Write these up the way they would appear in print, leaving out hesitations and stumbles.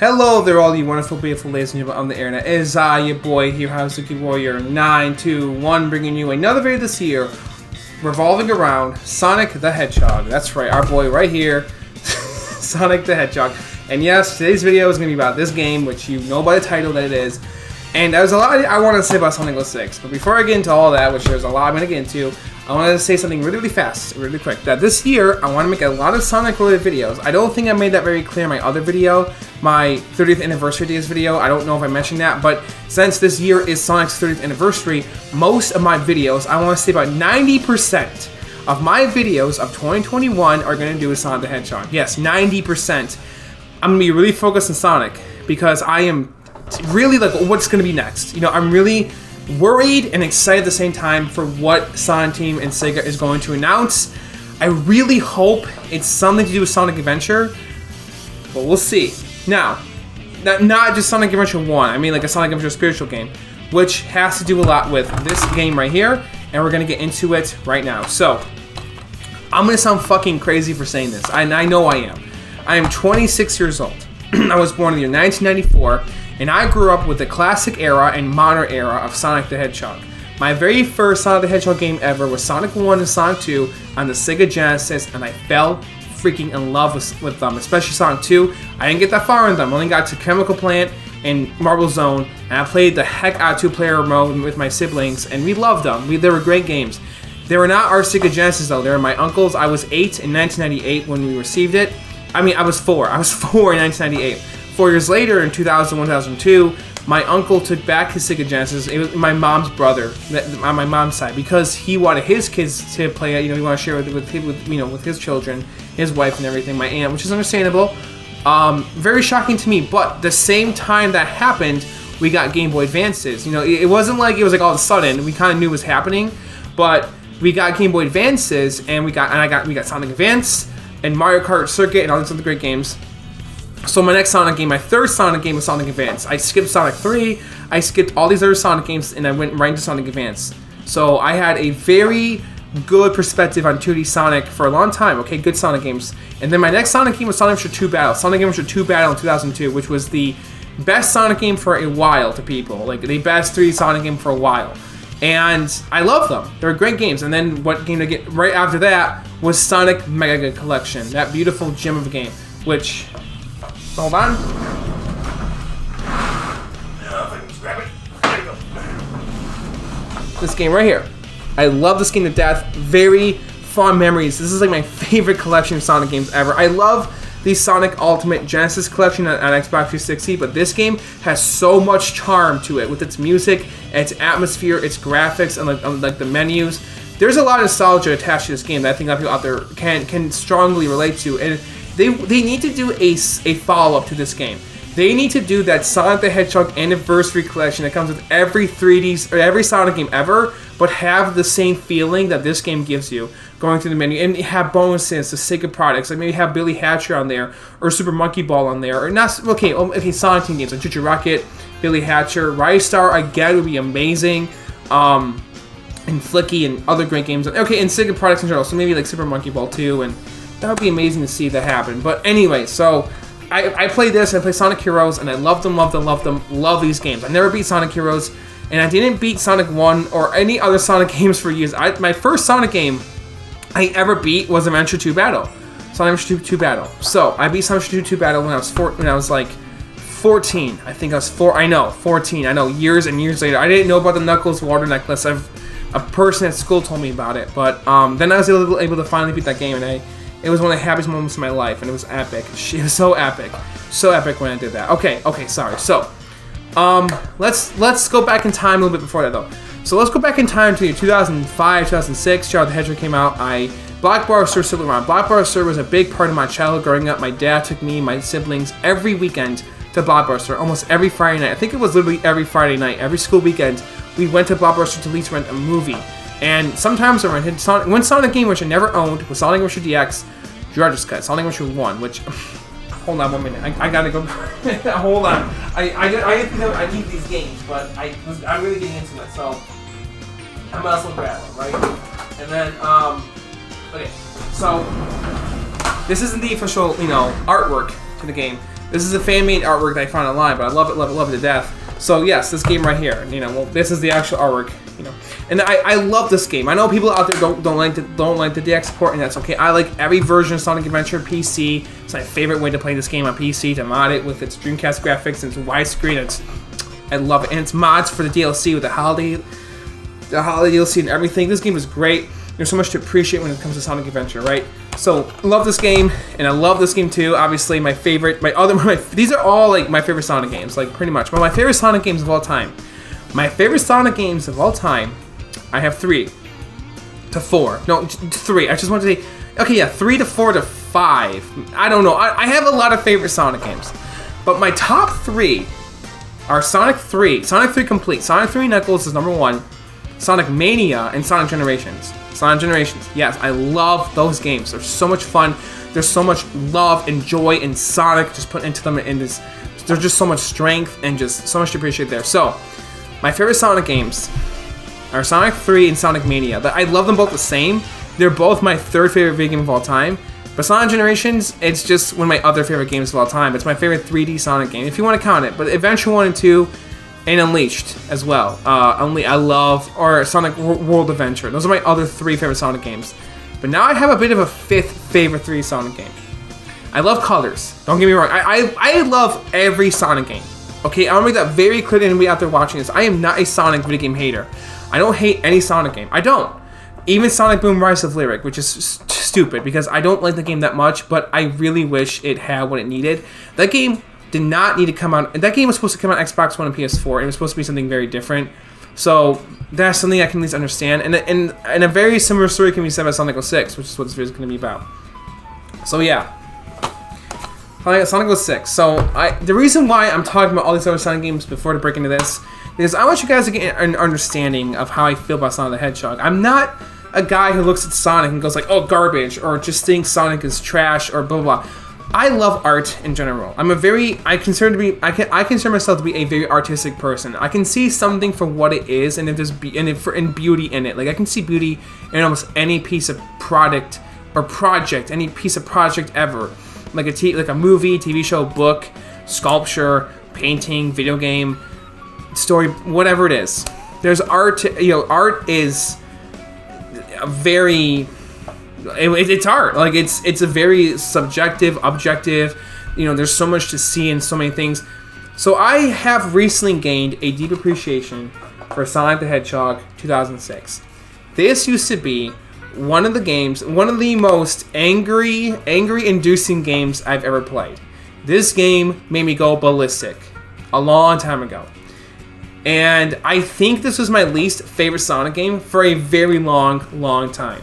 Hello there, all you wonderful, beautiful ladies and gentlemen on the internet. It is your boy here, Hazuki Warrior 921, bringing you another video this year revolving around Sonic the Hedgehog. That's right, our boy right here, Sonic the Hedgehog. And yes, today's video is going to be about this game, which you know by the title that it is. And there's a lot I want to say about Sonic 06, but before I get into all that, which there's a lot I'm going to get into, I wanted to say something really fast, really quick. That this year, I want to make a lot of Sonic-related videos. I don't think I made that very clear in my other video, my 30th anniversary days video. I don't know if I mentioned that, but since this year is Sonic's 30th anniversary, most of my videos, I want to say about 90% of my videos of 2021 are going to do with Sonic the Hedgehog. Yes, 90%. I'm going to be really focused on Sonic because I am really like what's going to be next. You know, I'm really worried and excited at the same time for what Sonic Team and Sega is going to announce. I really hope it's something to do with Sonic Adventure, but we'll see. Now, not just Sonic Adventure 1, I mean like a Sonic Adventure spiritual game, which has to do a lot with this game right here, and we're going to get into it right now. So, I'm going to sound fucking crazy for saying this, and I know I am. I am 26 years old. I was born in the year 1994, and I grew up with the classic era and modern era of Sonic the Hedgehog. My very first Sonic the Hedgehog game ever was Sonic 1 and Sonic 2 on the Sega Genesis, and I fell freaking in love with them, especially Sonic 2. I didn't get that far in them. I only got to Chemical Plant and Marble Zone, and I played the heck out of two-player mode with my siblings, and we loved them. They were great games. They were not our Sega Genesis, though. They were my uncle's. I was 8 in 1998 when we received it. I mean, I was 4. I was 4 in 1998. 4 years later, in 2001, 2002, my uncle took back his Sega Genesis. It was my mom's brother on my mom's side because he wanted his kids to play it. You know, he wanted to share it with his children, his wife, and everything. My aunt, which is understandable. Very shocking to me. But the same time that happened, we got Game Boy Advances. You know, it wasn't like it was like all of a sudden. We kind of knew it was happening, but we got Game Boy Advances, and we got Sonic Advance and Mario Kart Circuit and all these other great games. So my next Sonic game, my third Sonic game was Sonic Advance. I skipped Sonic 3, I skipped all these other Sonic games, and I went right into Sonic Advance. So I had a very good perspective on 2D Sonic for a long time, okay, good Sonic games. And then my next Sonic game was Sonic Adventure 2 Battle. Sonic Adventure 2 Battle in 2002, which was the best Sonic game for a while to people. Like, the best 3D Sonic game for a while. And I love them. They were great games. And then what game to get right after that was Sonic Mega Collection, that beautiful gem of a game, which... Hold on. This game right here. I love this game to death. Very fond memories. This is like my favorite collection of Sonic games ever. I love the Sonic Ultimate Genesis collection on Xbox 360, but this game has so much charm to it with its music, its atmosphere, its graphics, and like the menus. There's a lot of nostalgia attached to this game that I think a lot of people out there can strongly relate to, and they need to do a follow-up to this game. They need to do that Sonic the Hedgehog Anniversary Collection that comes with every 3D or every Sonic game ever, but have the same feeling that this game gives you going through the menu, and have bonuses to Sega products, like maybe have Billy Hatcher on there, or Super Monkey Ball on there, or not. Okay, Sonic Team games like Choo Choo Rocket, Billy Hatcher, Rise Star again would be amazing. And Flicky and other great games. Okay, and Sega products in general, so maybe like Super Monkey Ball 2, and that would be amazing to see that happen. But anyway, so I played this, I played Sonic Heroes, and I loved them, love these games. I never beat Sonic Heroes, and I didn't beat Sonic 1 or any other Sonic games for years. My first Sonic game I ever beat was Adventure 2 Battle. Sonic Adventure 2 Battle. So, I beat Sonic Adventure 2 Battle when I was like 14. I think I was 14. I know, years and years later. I didn't know about the Knuckles water necklace. A person at school told me about it, but then I was able to finally beat that game, and it was one of the happiest moments of my life, and it was epic. It was so epic when I did that. Okay, sorry. So, let's go back in time a little bit before that, though. So let's go back in time to 2005, 2006. Sonic the Hedgehog came out. Black Bar Sur still around. Black Bar Sur was a big part of my childhood growing up. My dad took me and my siblings every weekend to Black Bar Sur, almost every Friday night. I think it was literally every Friday night, every school weekend. We went to Black Bar Sur to at least rent a movie. And sometimes I rented one Sonic game which I never owned was Sonic Adventure DX, Director's Cut, Sonic Adventure 1, which... Hold on 1 minute. I gotta go. Hold on. I need these games, but I'm really getting into it, so I must look grab one, right? And then, okay. So this isn't the official, artwork to the game. This is a fan-made artwork that I found online, but I love it to death. So yes, this game right here, you know, well, this is the actual artwork, you know, and I love this game. I know people out there don't like the DX port, and that's okay. I like every version of Sonic Adventure PC. It's my favorite way to play this game on PC, to mod it with its Dreamcast graphics and its widescreen. I love it, and it's mods for the DLC with the holiday DLC and everything. This game is great. There's so much to appreciate when it comes to Sonic Adventure, right? So, love this game, and I love this game too. Obviously, these are all like my favorite Sonic games, like pretty much. But my favorite Sonic games of all time. My favorite Sonic games of all time, I have 3 to 4. No, 3. I just want to say, okay, yeah, 3 to 4 to 5. I don't know. I have a lot of favorite Sonic games, but my top 3 are Sonic 3, Sonic 3 Complete, Sonic 3 Knuckles is number 1, Sonic Mania, and Sonic Generations. Sonic Generations, yes, I love those games. They're so much fun. There's so much love and joy and Sonic just put into them, and there's just so much strength and just so much to appreciate there. So, my favorite Sonic games are Sonic 3 and Sonic Mania. I love them both the same. They're both my 3rd favorite video game of all time. But Sonic Generations, it's just one of my other favorite games of all time. It's my favorite 3D Sonic game, if you want to count it. But Adventure 1 and 2, and Unleashed as well. I love, or Sonic World Adventure. Those are my other 3 favorite Sonic games. But now I have a bit of a 5th favorite 3D Sonic game. I love colors. Don't get me wrong. I love every Sonic game. Okay, I want to make that very clear to anybody out there watching this. I am not a Sonic video game hater. I don't hate any Sonic game. I don't. Even Sonic Boom Rise of Lyric, which is stupid because I don't like the game that much, but I really wish it had what it needed. That game did not need to come out. That game was supposed to come out on Xbox One and PS4. It was supposed to be something very different. So that's something I can at least understand. And a very similar story can be said about Sonic 06, which is what this video is going to be about. So yeah. Sonic 06. So the reason why I'm talking about all these other Sonic games before to break into this is I want you guys to get an understanding of how I feel about Sonic the Hedgehog. I'm not a guy who looks at Sonic and goes like, oh, garbage, or just thinks Sonic is trash, or blah blah blah. I love art in general. I consider myself to be a very artistic person. I can see something for what it is, and if there's beauty in it. Like I can see beauty in almost any piece of product or project, any piece of project ever. Like a movie, TV show, book, sculpture, painting, video game, story, whatever it is. There's art. Art is a very. It's art. Like it's a very subjective, objective. There's so much to see and so many things. So I have recently gained a deep appreciation for Sonic the Hedgehog 2006. This used to be one of the most angry-inducing games I've ever played. This game made me go ballistic a long time ago. And I think this was my least favorite Sonic game for a very long time.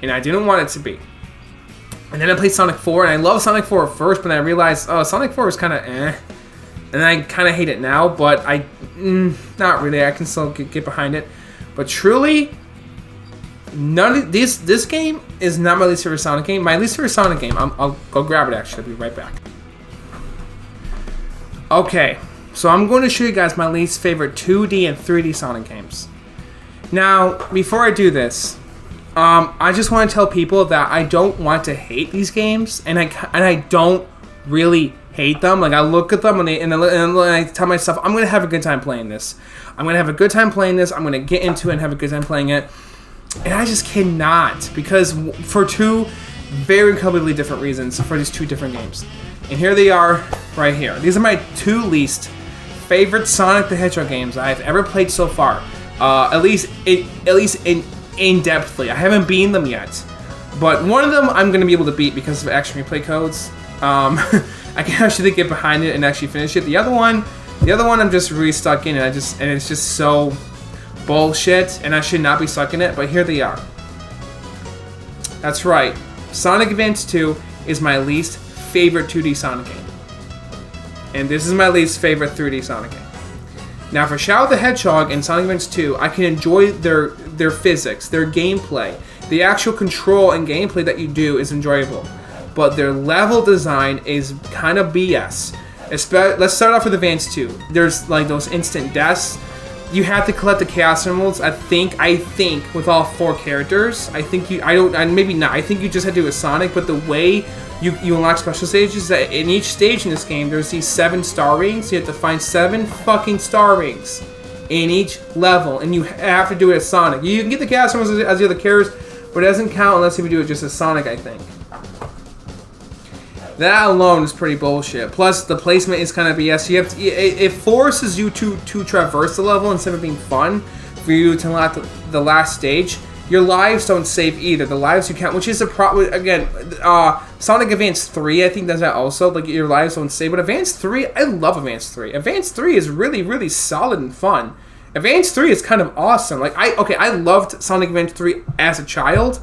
And I didn't want it to be. And then I played Sonic 4, and I loved Sonic 4 at first, but then I realized, oh, Sonic 4 is kind of eh. And I kind of hate it now, but not really. I can still get behind it. But truly, this game is not my least favorite Sonic game. My least favorite Sonic game, I'll go grab it actually. I'll be right back. Okay, so I'm going to show you guys my least favorite 2D and 3D Sonic games. Now, before I do this, I just want to tell people that I don't want to hate these games, and I don't really hate them. Like I look at them and I tell myself I'm gonna have a good time playing this. I'm gonna get into it and have a good time playing it, and I just cannot, because for 2 very completely different reasons for these 2 different games. And here they are, right here. These are my 2 least favorite Sonic the Hedgehog games I've ever played so far. At least in-depthly. I haven't beaten them yet, but one of them I'm going to be able to beat because of action replay codes. I can actually get behind it and actually finish it. The other one I'm just really stuck in, and it's just so bullshit, and I should not be stuck in it, but here they are. That's right. Sonic Advance 2 is my least favorite 2D Sonic game. And this is my least favorite 3D Sonic game. Now for Shadow the Hedgehog and Sonic Advance 2, I can enjoy their physics, their gameplay. The actual control and gameplay that you do is enjoyable. But their level design is kind of BS. Let's start off with Advance 2. There's like those instant deaths. You have to collect the Chaos Emeralds, I think, with all 4 characters. Maybe not. I think you just had to do with Sonic, but the way you unlock special stages that in each stage in this game, there's these 7 star rings. You have to find 7 fucking star rings in each level, and you have to do it as Sonic. You can get the cast members as the other characters, but it doesn't count unless you do it just as Sonic, I think. That alone is pretty bullshit. Plus, the placement is kind of BS. You have to, it forces you to traverse the level instead of being fun for you to unlock the last stage. Your lives don't save either. The lives you count, which is a problem. Again, Sonic Advance 3, I think does that also. Like, your lives don't save. But Advance 3, I love Advance 3. Advance 3 is really, really solid and fun. Advance 3 is kind of awesome. Like, I loved Sonic Advance 3 as a child.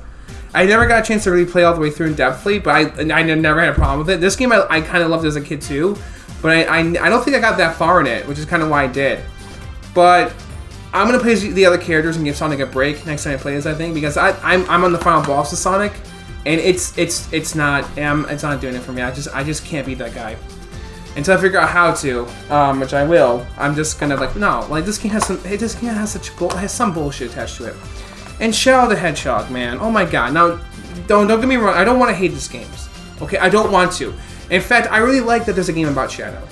I never got a chance to really play all the way through in depthly, but I never had a problem with it. This game I kind of loved as a kid too, but I don't think I got that far in it, which is kind of why I did. But I'm gonna play the other characters and give Sonic a break next time I play this, I think, because I'm on the final boss of Sonic, and it's not doing it for me. I just can't beat that guy until I figure out how to, which I will. I'm just gonna this game has some bullshit attached to it. And Shadow the Hedgehog, man, oh my god. Now, don't get me wrong. I don't want to hate these games. Okay, I don't want to. In fact, I really like that there's a game about Shadow.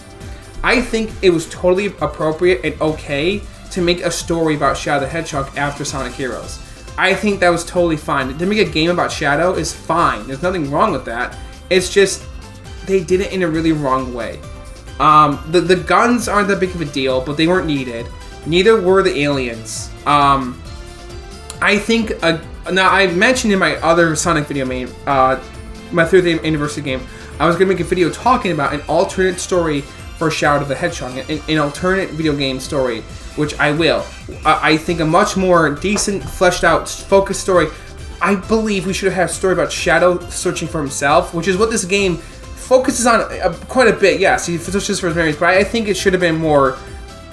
I think it was totally appropriate and okay to make a story about Shadow the Hedgehog after Sonic Heroes. I think that was totally fine. To make a game about Shadow is fine. There's nothing wrong with that. It's just they did it in a really wrong way. The guns aren't that big of a deal, but they weren't needed. Neither were the aliens. I think now I mentioned in my other Sonic video, my 30th anniversary game, I was gonna make a video talking about an alternate story for Shadow the Hedgehog, an alternate video game story, which I will. I think a much more decent, fleshed out, focused story. I believe we should have had a story about Shadow searching for himself, which is what this game focuses on quite a bit. Yes, he searches for his memories, but I think it should have been more.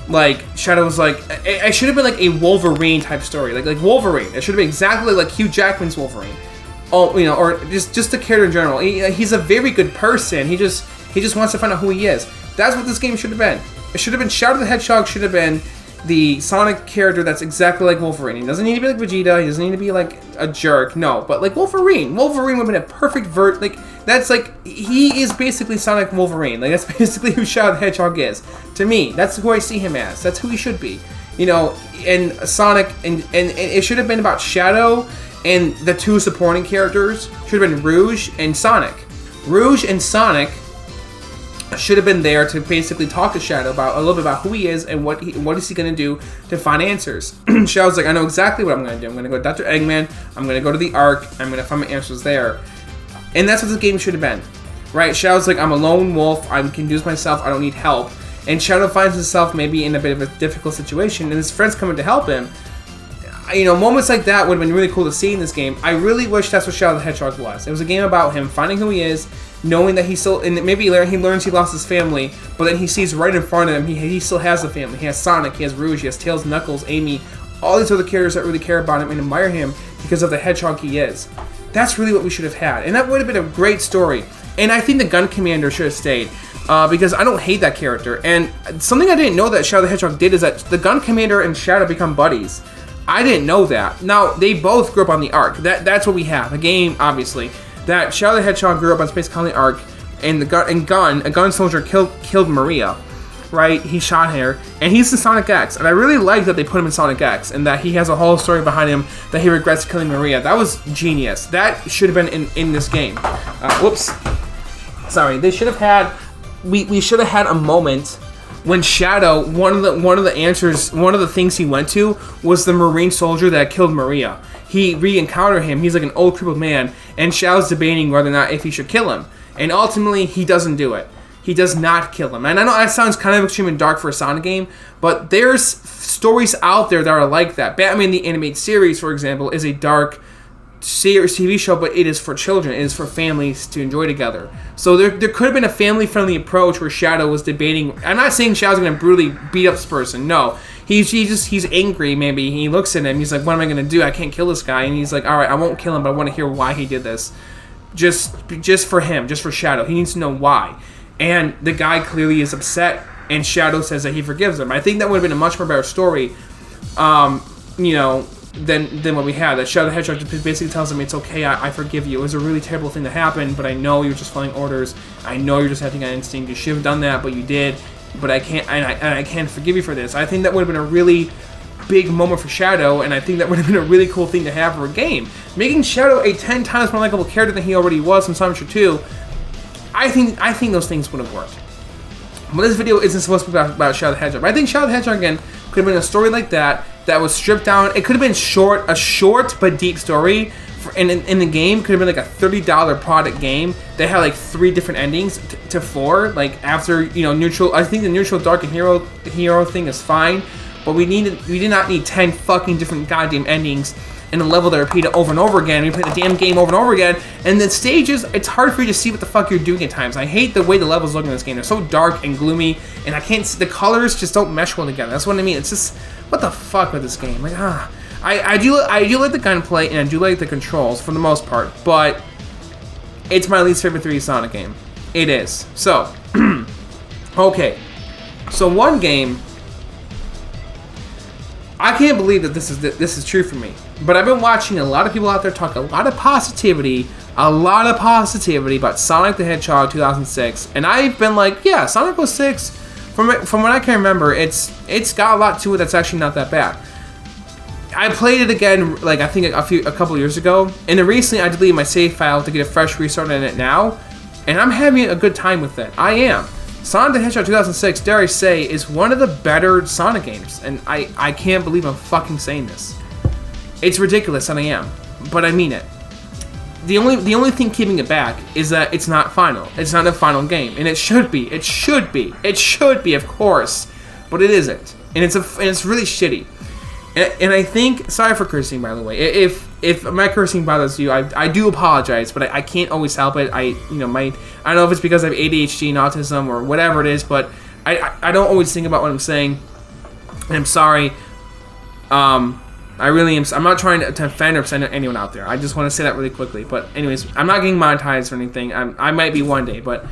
Like, Shadow was like, it should have been like a Wolverine type story, like Wolverine. It should have been exactly like Hugh Jackman's Wolverine, or just the character in general. He's a very good person. He just wants to find out who he is. That's what this game should have been. It should have been Shadow the Hedgehog. Should have been the Sonic character that's exactly like Wolverine. He doesn't need to be like Vegeta. He doesn't need to be like a jerk. No, but like Wolverine. Wolverine would have been a perfect that's like, he is basically Sonic Wolverine. Like, that's basically who Shadow the Hedgehog is. To me, that's who I see him as. That's who he should be. And Sonic, and it should have been about Shadow and the 2 supporting characters. Should have been Rouge and Sonic. Rouge and Sonic should have been there to basically talk to Shadow about a little bit about who he is and what is he going to do to find answers. Shadow's like, I know exactly what I'm going to do. I'm going to go to Dr. Eggman. I'm going to go to the Ark. I'm going to find my answers there. And that's what this game should have been, right? Shadow's like, I'm a lone wolf. I can do this myself. I don't need help. And Shadow finds himself maybe in a bit of a difficult situation, and his friends coming to help him. Moments like that would have been really cool to see in this game. I really wish that's what Shadow the Hedgehog was. It was a game about him finding who he is, knowing that he still, and maybe he learns he lost his family, but then he sees right in front of him, he still has a family. He has Sonic, he has Rouge, he has Tails, Knuckles, Amy, all these other characters that really care about him and admire him because of the hedgehog he is. That's really what we should have had, and that would have been a great story. And I think the Gun Commander should have stayed, because I don't hate that character. And something I didn't know that Shadow the Hedgehog did is that the Gun Commander and Shadow become buddies. I didn't know that. Now, they both grew up on the Ark. That's what we have. A game, obviously, that Shadow the Hedgehog grew up on Space Colony Ark, and a gun soldier killed Maria. Right? He shot her, and he's in Sonic X, and I really like that they put him in Sonic X, and that he has a whole story behind him that he regrets killing Maria. That was genius. That should have been in this game. Whoops. Sorry. They should have had. We should have had a moment when Shadow, one of the things he went to was the Marine soldier that killed Maria. He re-encountered him. He's like an old crippled man, and Shadow's debating whether or not if he should kill him, and ultimately he doesn't do it. He does not kill him. And I know that sounds kind of extreme and dark for a Sonic game, but there's stories out there that are like that. Batman the Animated Series, for example, is a dark series TV show, but it is for children. It is for families to enjoy together. So there could have been a family-friendly approach where Shadow was debating. I'm not saying Shadow's going to brutally beat up this person. No. He's angry, maybe. He looks at him. He's like, what am I going to do? I can't kill this guy. And he's like, all right, I won't kill him, but I want to hear why he did this. Just for him, just for Shadow. He needs to know why. And the guy clearly is upset, and Shadow says that he forgives him. I think that would have been a much more better story. than what we had. That Shadow the Hedgehog just basically tells him, it's okay, I forgive you. It was a really terrible thing to happen, but I know you're just following orders. I know you're just acting on instinct. You should have done that, but you did. But I can't, and I can't forgive you for this. I think that would have been a really big moment for Shadow, and I think that would have been a really cool thing to have for a game. Making Shadow a 10 times more likable character than he already was from Sonic Adventure 2, I think those things would have worked. But this video isn't supposed to be about Shadow the Hedgehog. But I think Shadow the Hedgehog, again, could have been a story like that was stripped down. It could have been a short but deep story. In the game, could have been like a $30 product game that had like 3 different endings to 4. Like after, you know, neutral. I think the neutral, dark, and hero thing is fine. But we did not need 10 fucking different goddamn endings in a level that repeated over and over again. We play the damn game over and over again, and the stages, it's hard for you to see what the fuck you're doing at times. I hate the way the levels look in this game. They're so dark and gloomy, and I can't see, the colors just don't mesh well together. That's what I mean. It's just, what the fuck with this game? Like, I do like the gunplay, and I do like the controls for the most part, but it's my least favorite 3D Sonic game. It is. So, okay. So one game, I can't believe that this is true for me. But I've been watching a lot of people out there talk a lot of positivity about Sonic the Hedgehog 2006, and I've been like, yeah, Sonic 06, from what I can remember, it's got a lot to it that's actually not that bad. I played it again, like I think a couple years ago, and then recently I deleted my save file to get a fresh restart on it now, and I'm having a good time with it. I am. Sonic the Hedgehog 2006, dare I say, is one of the better Sonic games, and I can't believe I'm fucking saying this. It's ridiculous, and I am, but I mean it. The only thing keeping it back is that it's not final. It's not a final game, and it should be. It should be. It should be, of course, but it isn't, and it's really shitty. And I think, sorry for cursing, by the way. If my cursing bothers you, I do apologize, but I can't always help it. I don't know if it's because I have ADHD and autism or whatever it is, but I don't always think about what I'm saying, and I'm sorry. I really am. I'm not trying to offend or upset anyone out there. I just want to say that really quickly. But anyways, I'm not getting monetized or anything. I might be one day, but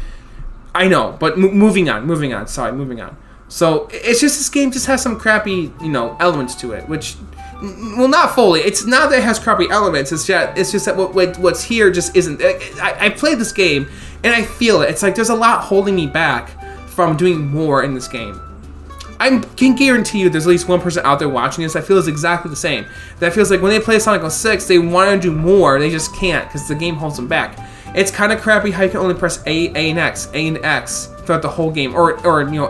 I know. But moving on. Sorry, moving on. So it's just this game just has some crappy, elements to it, which, well, not fully. It's not that it has crappy elements. It's just that what's here just isn't. I played this game and I feel it. It's like there's a lot holding me back from doing more in this game. I can guarantee you there's at least one person out there watching this that feels exactly the same. That feels like when they play Sonic 06, they want to do more, they just can't because the game holds them back. It's kind of crappy how you can only press A and X throughout the whole game, or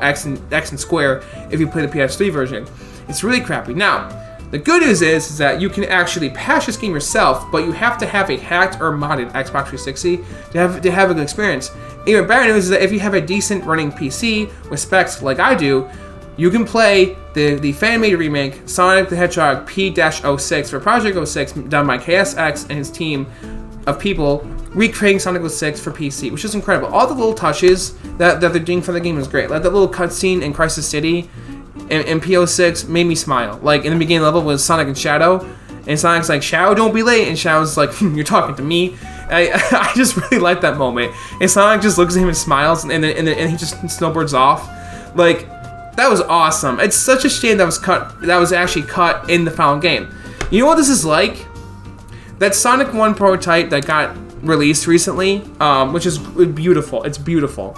X and square if you play the PS3 version. It's really crappy. Now, the good news is that you can actually patch this game yourself, but you have to have a hacked or modded Xbox 360 to have a good experience. Even better news is that if you have a decent running PC with specs like I do, you can play the fan-made remake Sonic the Hedgehog P-06 for Project 06 done by KSX and his team of people recreating Sonic 06 for PC, which is incredible. All the little touches that they're doing for the game is great. Like that little cutscene in Crisis City in P06 made me smile. Like in the beginning level was Sonic and Shadow, and Sonic's like, "Shadow, don't be late," and Shadow's like, "You're talking to me." I just really like that moment. And Sonic just looks at him and smiles, and he just snowboards off. Like, that was awesome. It's such a shame that was actually cut in the final game. You know what this is like? That Sonic 1 prototype that got released recently, which is beautiful. It's beautiful.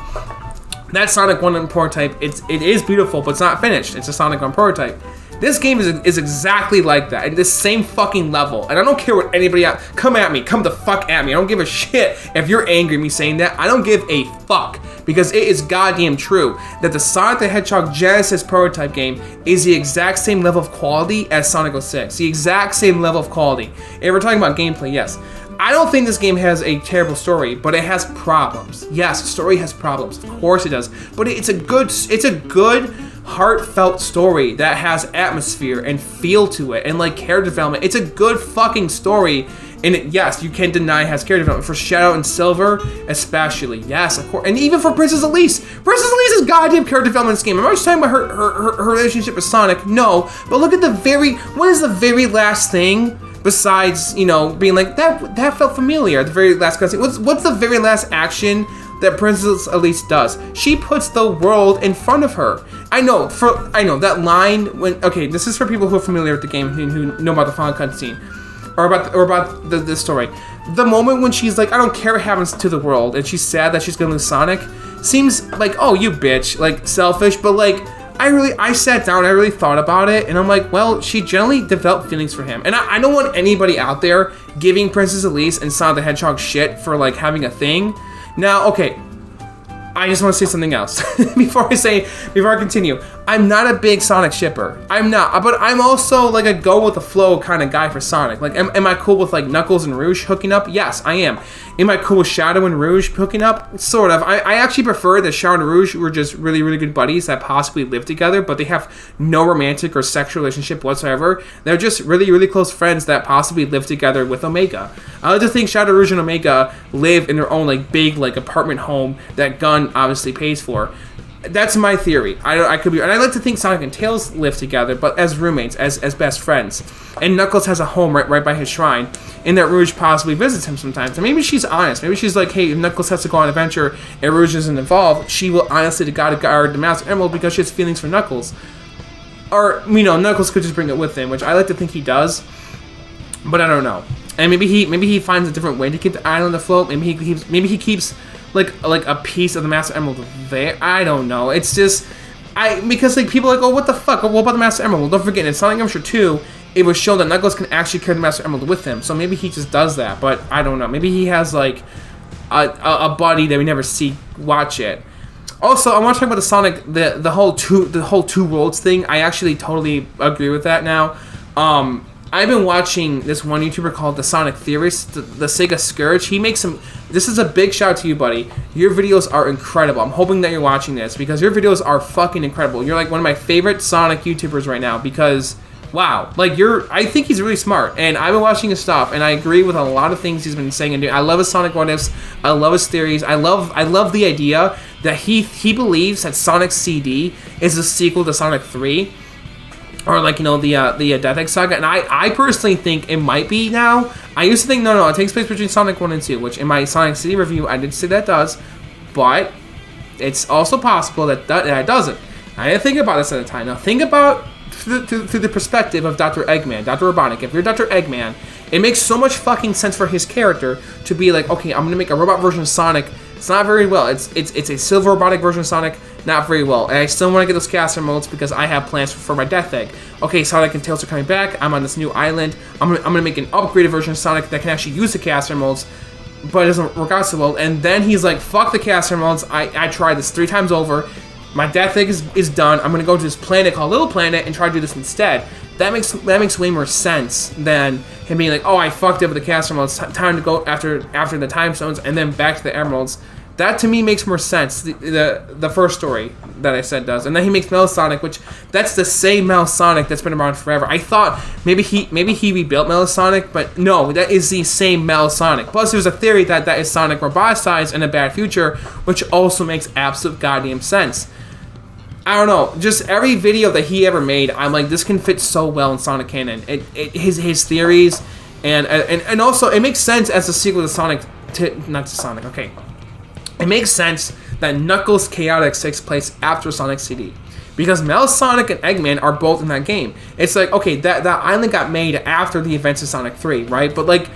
That Sonic 1 prototype, it is beautiful, but it's not finished. It's a Sonic 1 prototype. This game is exactly like that, at this same fucking level. And I don't care what anybody else, come at me, come the fuck at me. I don't give a shit if you're angry at me saying that. I don't give a fuck, because it is goddamn true that the Sonic the Hedgehog Genesis prototype game is the exact same level of quality as Sonic 06. The exact same level of quality. And we're talking about gameplay, yes. I don't think this game has a terrible story, but it has problems. Yes, the story has problems. Of course it does. But it's a good, heartfelt story that has atmosphere and feel to it and like character development. It's a good fucking story. And yes, you can't deny it has character development for Shadow and Silver, especially. Yes, of course. And even for Princess Elise. Princess Elise is goddamn character development in this game. Am I just talking about her relationship with Sonic? No. But look at what is the very last thing besides, being like, that felt familiar at the very last cutscene? What's the very last action that Princess Elise does. She puts the world in front of her. I know that line when, okay, this is for people who are familiar with the game and who know about the final cutscene or about the story. The moment when she's like, I don't care what happens to the world, and she's sad that she's gonna lose Sonic, seems like, oh, you bitch, like selfish, but like I sat down, I really thought about it, and I'm like, well, she generally developed feelings for him. And I don't want anybody out there giving Princess Elise and Sonic the Hedgehog shit for like having a thing. Now, okay, I just want to say something else before I continue. I'm not a big Sonic shipper. I'm not, but I'm also like a go with the flow kind of guy for Sonic. Like, am I cool with like Knuckles and Rouge hooking up? Yes, I am. Am I cool with Shadow and Rouge hooking up? Sort of. I actually prefer that Shadow and Rouge were just really, really good buddies that possibly live together, but they have no romantic or sexual relationship whatsoever. They're just really, really close friends that possibly live together with Omega. I like to think Shadow, Rouge, and Omega live in their own like big like apartment home that Gun obviously pays for. That's my theory. I could be, and I like to think Sonic and Tails live together, but as roommates, as best friends. And Knuckles has a home right by his shrine, and that Rouge possibly visits him sometimes. And maybe she's honest. Maybe she's like, hey, if Knuckles has to go on an adventure and Rouge isn't involved, she will honestly to God guard the Master Emerald because she has feelings for Knuckles. Or, you know, Knuckles could just bring it with him, which I like to think he does, but I don't know. And maybe he finds a different way to keep the island afloat. Maybe he keeps like a piece of the Master Emerald there. I don't know. It's just because like people are like, oh, what the fuck? What about the Master Emerald? Well, don't forget in Sonic Adventure 2, it was shown that Knuckles can actually carry the Master Emerald with him. So maybe he just does that. But I don't know. Maybe he has like a buddy that we never see watch it. Also, I want to talk about the Sonic the whole two worlds thing. I actually totally agree with that now. I've been watching this one YouTuber called The Sonic Theorist, the Sega Scourge. He makes some... This is a big shout out to you, buddy. Your videos are incredible. I'm hoping that you're watching this because your videos are fucking incredible. You're like one of my favorite Sonic YouTubers right now because, wow. Like, I think he's really smart. And I've been watching his stuff, and I agree with a lot of things he's been saying and doing. I love his Sonic what-ifs. I love his theories. I love the idea that he believes that Sonic CD is a sequel to Sonic 3. Or like, you know, the Death Egg Saga. And I personally think it might be now. I used to think, no, it takes place between Sonic 1 and 2, which in my Sonic CD review, I did say that does. But it's also possible that it doesn't. I didn't think about this at the time. Now, think about through the perspective of Dr. Eggman, Dr. Robotnik. If you're Dr. Eggman, it makes so much fucking sense for his character to be like, okay, I'm going to make a robot version of Sonic. It's not very well. It's a silver robotic version of Sonic. Not very well. And I still want to get those Chaos Emeralds because I have plans for my Death Egg. Okay, Sonic and Tails are coming back. I'm on this new island. I'm gonna make an upgraded version of Sonic that can actually use the Chaos Emeralds, but it doesn't work out so well. And then he's like, fuck the Chaos Emeralds. I tried this 3 times over. My Death Egg is done. I'm gonna go to this planet called Little Planet and try to do this instead. That makes way more sense than him being like, oh, I fucked up with the Chaos Emeralds. Time to go after the Time Stones and then back to the Emeralds. That to me makes more sense. The first story that I said does, and then he makes Metal Sonic, which that's the same Metal Sonic that's been around forever. I thought maybe he rebuilt Metal Sonic, but no, that is the same Metal Sonic. Plus, there's a theory that is Sonic roboticized in a bad future, which also makes absolute goddamn sense. I don't know, just every video that he ever made, I'm like, this can fit so well in Sonic canon. His theories, and also it makes sense as a sequel to Sonic, not to Sonic. Okay. It makes sense that Knuckles Chaotix takes place after Sonic CD. Because Metal Sonic and Eggman are both in that game. It's like, okay, that island got made after the events of Sonic 3, right? But like,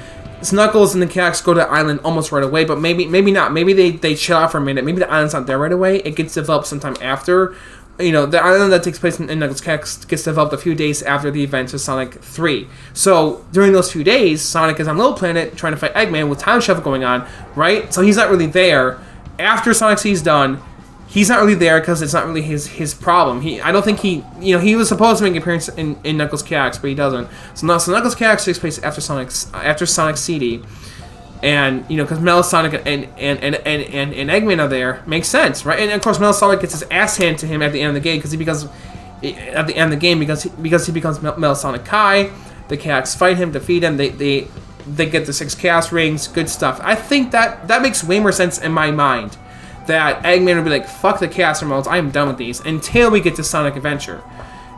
Knuckles and the Chaotix go to the island almost right away, but maybe not. Maybe they chill out for a minute. Maybe the island's not there right away. It gets developed sometime after. You know, the island that takes place in Knuckles Chaotix gets developed a few days after the events of Sonic 3. So, during those few days, Sonic is on Little Planet trying to fight Eggman with time shuffle going on, right? So he's not really there. After Sonic C's done, he's not really there because it's not really his problem. I don't think he was supposed to make an appearance in Knuckles Chaotix, but he doesn't. So Knuckles Chaotix takes place after Sonic CD, and you know, because Metal Sonic and Eggman are there, makes sense, right? And of course, Metal Sonic gets his ass handed to him at the end of the game because he becomes Metal Sonic Kai. The Chaotix fight him, defeat him. They get the 6 Chaos Rings, good stuff. I think that makes way more sense in my mind. That Eggman would be like, fuck the Chaos Emeralds, I am done with these, until we get to Sonic Adventure.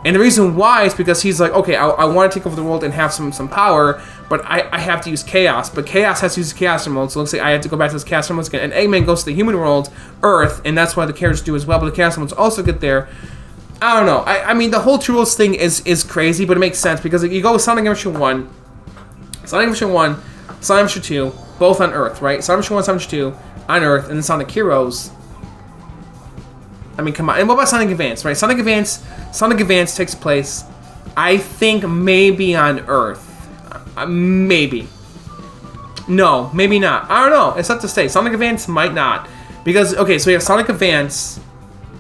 And the reason why is because he's like, okay, I want to take over the world and have some power, but I have to use chaos. But chaos has to use the chaos emerald, so it looks like I have to go back to this chaos emerald again. And Eggman goes to the human world, Earth, and that's why the characters do as well. But the chaos emeralds also get there. I don't know. I mean, the whole Two Worlds thing is crazy, but it makes sense because you go with Sonic Adventure 1, Sonic Adventure 1, Sonic Adventure 2, both on Earth, right? Sonic Adventure 1, Sonic Adventure 2 on Earth, and then Sonic Heroes. I mean, come on. And what about Sonic Advance, right? Sonic Advance takes place, I think, maybe on Earth. Maybe. No, maybe not. I don't know. It's tough to say. Sonic Advance might not. Because, okay, so we have Sonic Advance.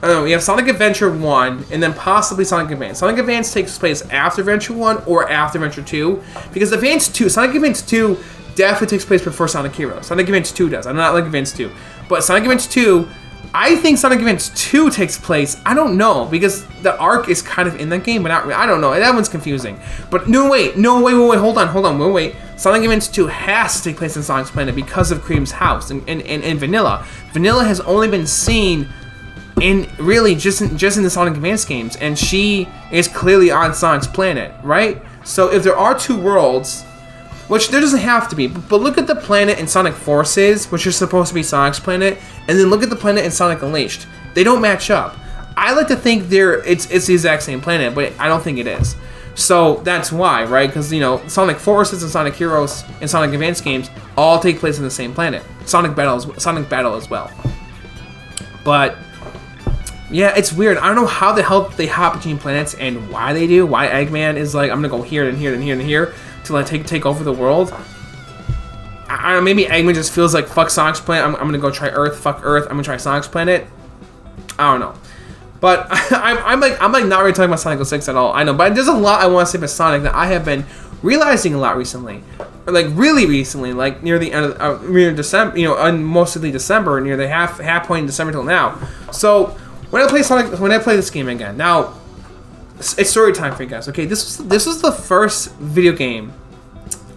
We have Sonic Adventure 1, and then possibly Sonic Advance. Sonic Advance takes place after Adventure 1 or after Adventure 2. Because Sonic Advance 2 definitely takes place before Sonic Heroes. Sonic Advance 2 does. I do not like Advance 2. But Sonic Advance 2... I think Sonic Advance 2 takes place. I don't know, because the arc is kind of in that game, but not really. I don't know. That one's confusing. But no, wait. Hold on. Wait. Sonic Advance 2 has to take place in Sonic's planet because of Cream's house and Vanilla. Vanilla has only been seen in really just in the Sonic Advance games, and she is clearly on Sonic's planet, right? So if there are two worlds, which there doesn't have to be, but look at the planet in Sonic Forces, which is supposed to be Sonic's planet, and then look at the planet in Sonic Unleashed. They don't match up. I like to think it's the exact same planet, but I don't think it is. So that's why, right? Because, you know, Sonic Forces and Sonic Heroes and Sonic Advance games all take place on the same planet. Sonic Battle as well. But yeah, it's weird. I don't know how the hell they hop between planets and why they do. Why Eggman is like, I'm gonna go here and here and here and here to like take over the world. I don't know, maybe Eggman just feels like fuck Sonic's planet. I'm gonna go try Earth. Fuck Earth. I'm gonna try Sonic's planet. I don't know. But I'm like not really talking about Sonic 06 at all. I know, but there's a lot I want to say about Sonic that I have been realizing a lot recently, like really recently, like near the end of near December, you know, mostly December, near the half point in December till now. So when I play this game again, now it's story time for you guys. Okay, this was the first video game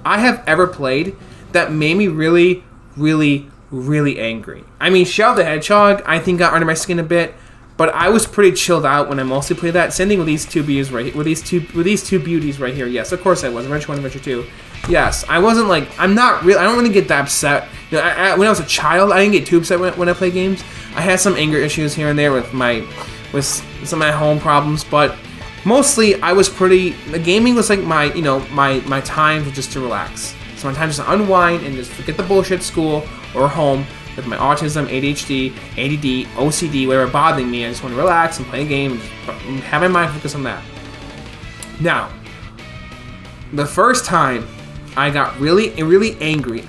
I have ever played that made me really, really, really angry. I mean, Hedgehog the Hedgehog, I think got under my skin a bit. But I was pretty chilled out when I mostly played that. Same thing with these two beauties right here. With these two beauties right here. Yes, of course I was. Adventure 1, Adventure 2. Yes, I wasn't like I don't really get that upset. You know, when I was a child, I didn't get too upset when I played games. I had some anger issues here and there with some of my home problems, but mostly I was pretty. The gaming was like my time to relax. So my time just to unwind and just forget the bullshit at school or home. With my autism, ADHD, ADD, OCD, whatever bothering me, I just want to relax and play a game and have my mind focus on that. Now, the first time I got really, really angry